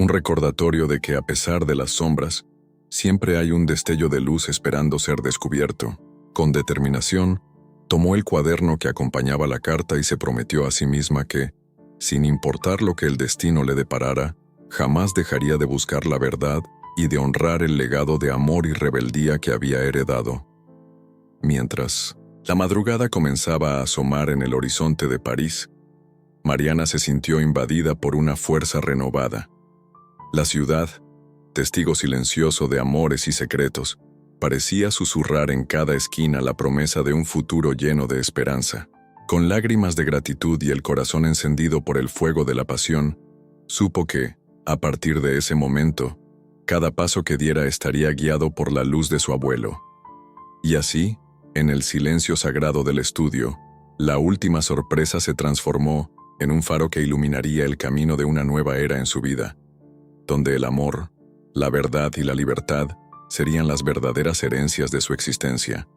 Un recordatorio de que a pesar de las sombras, siempre hay un destello de luz esperando ser descubierto. Con determinación, tomó el cuaderno que acompañaba la carta y se prometió a sí misma que, sin importar lo que el destino le deparara, jamás dejaría de buscar la verdad y de honrar el legado de amor y rebeldía que había heredado. Mientras la madrugada comenzaba a asomar en el horizonte de París, Mariana se sintió invadida por una fuerza renovada. La ciudad, testigo silencioso de amores y secretos, parecía susurrar en cada esquina la promesa de un futuro lleno de esperanza. Con lágrimas de gratitud y el corazón encendido por el fuego de la pasión, supo que, a partir de ese momento, cada paso que diera estaría guiado por la luz de su abuelo. Y así, en el silencio sagrado del estudio, la última sorpresa se transformó en un faro que iluminaría el camino de una nueva era en su vida, donde el amor, la verdad y la libertad serían las verdaderas herencias de su existencia.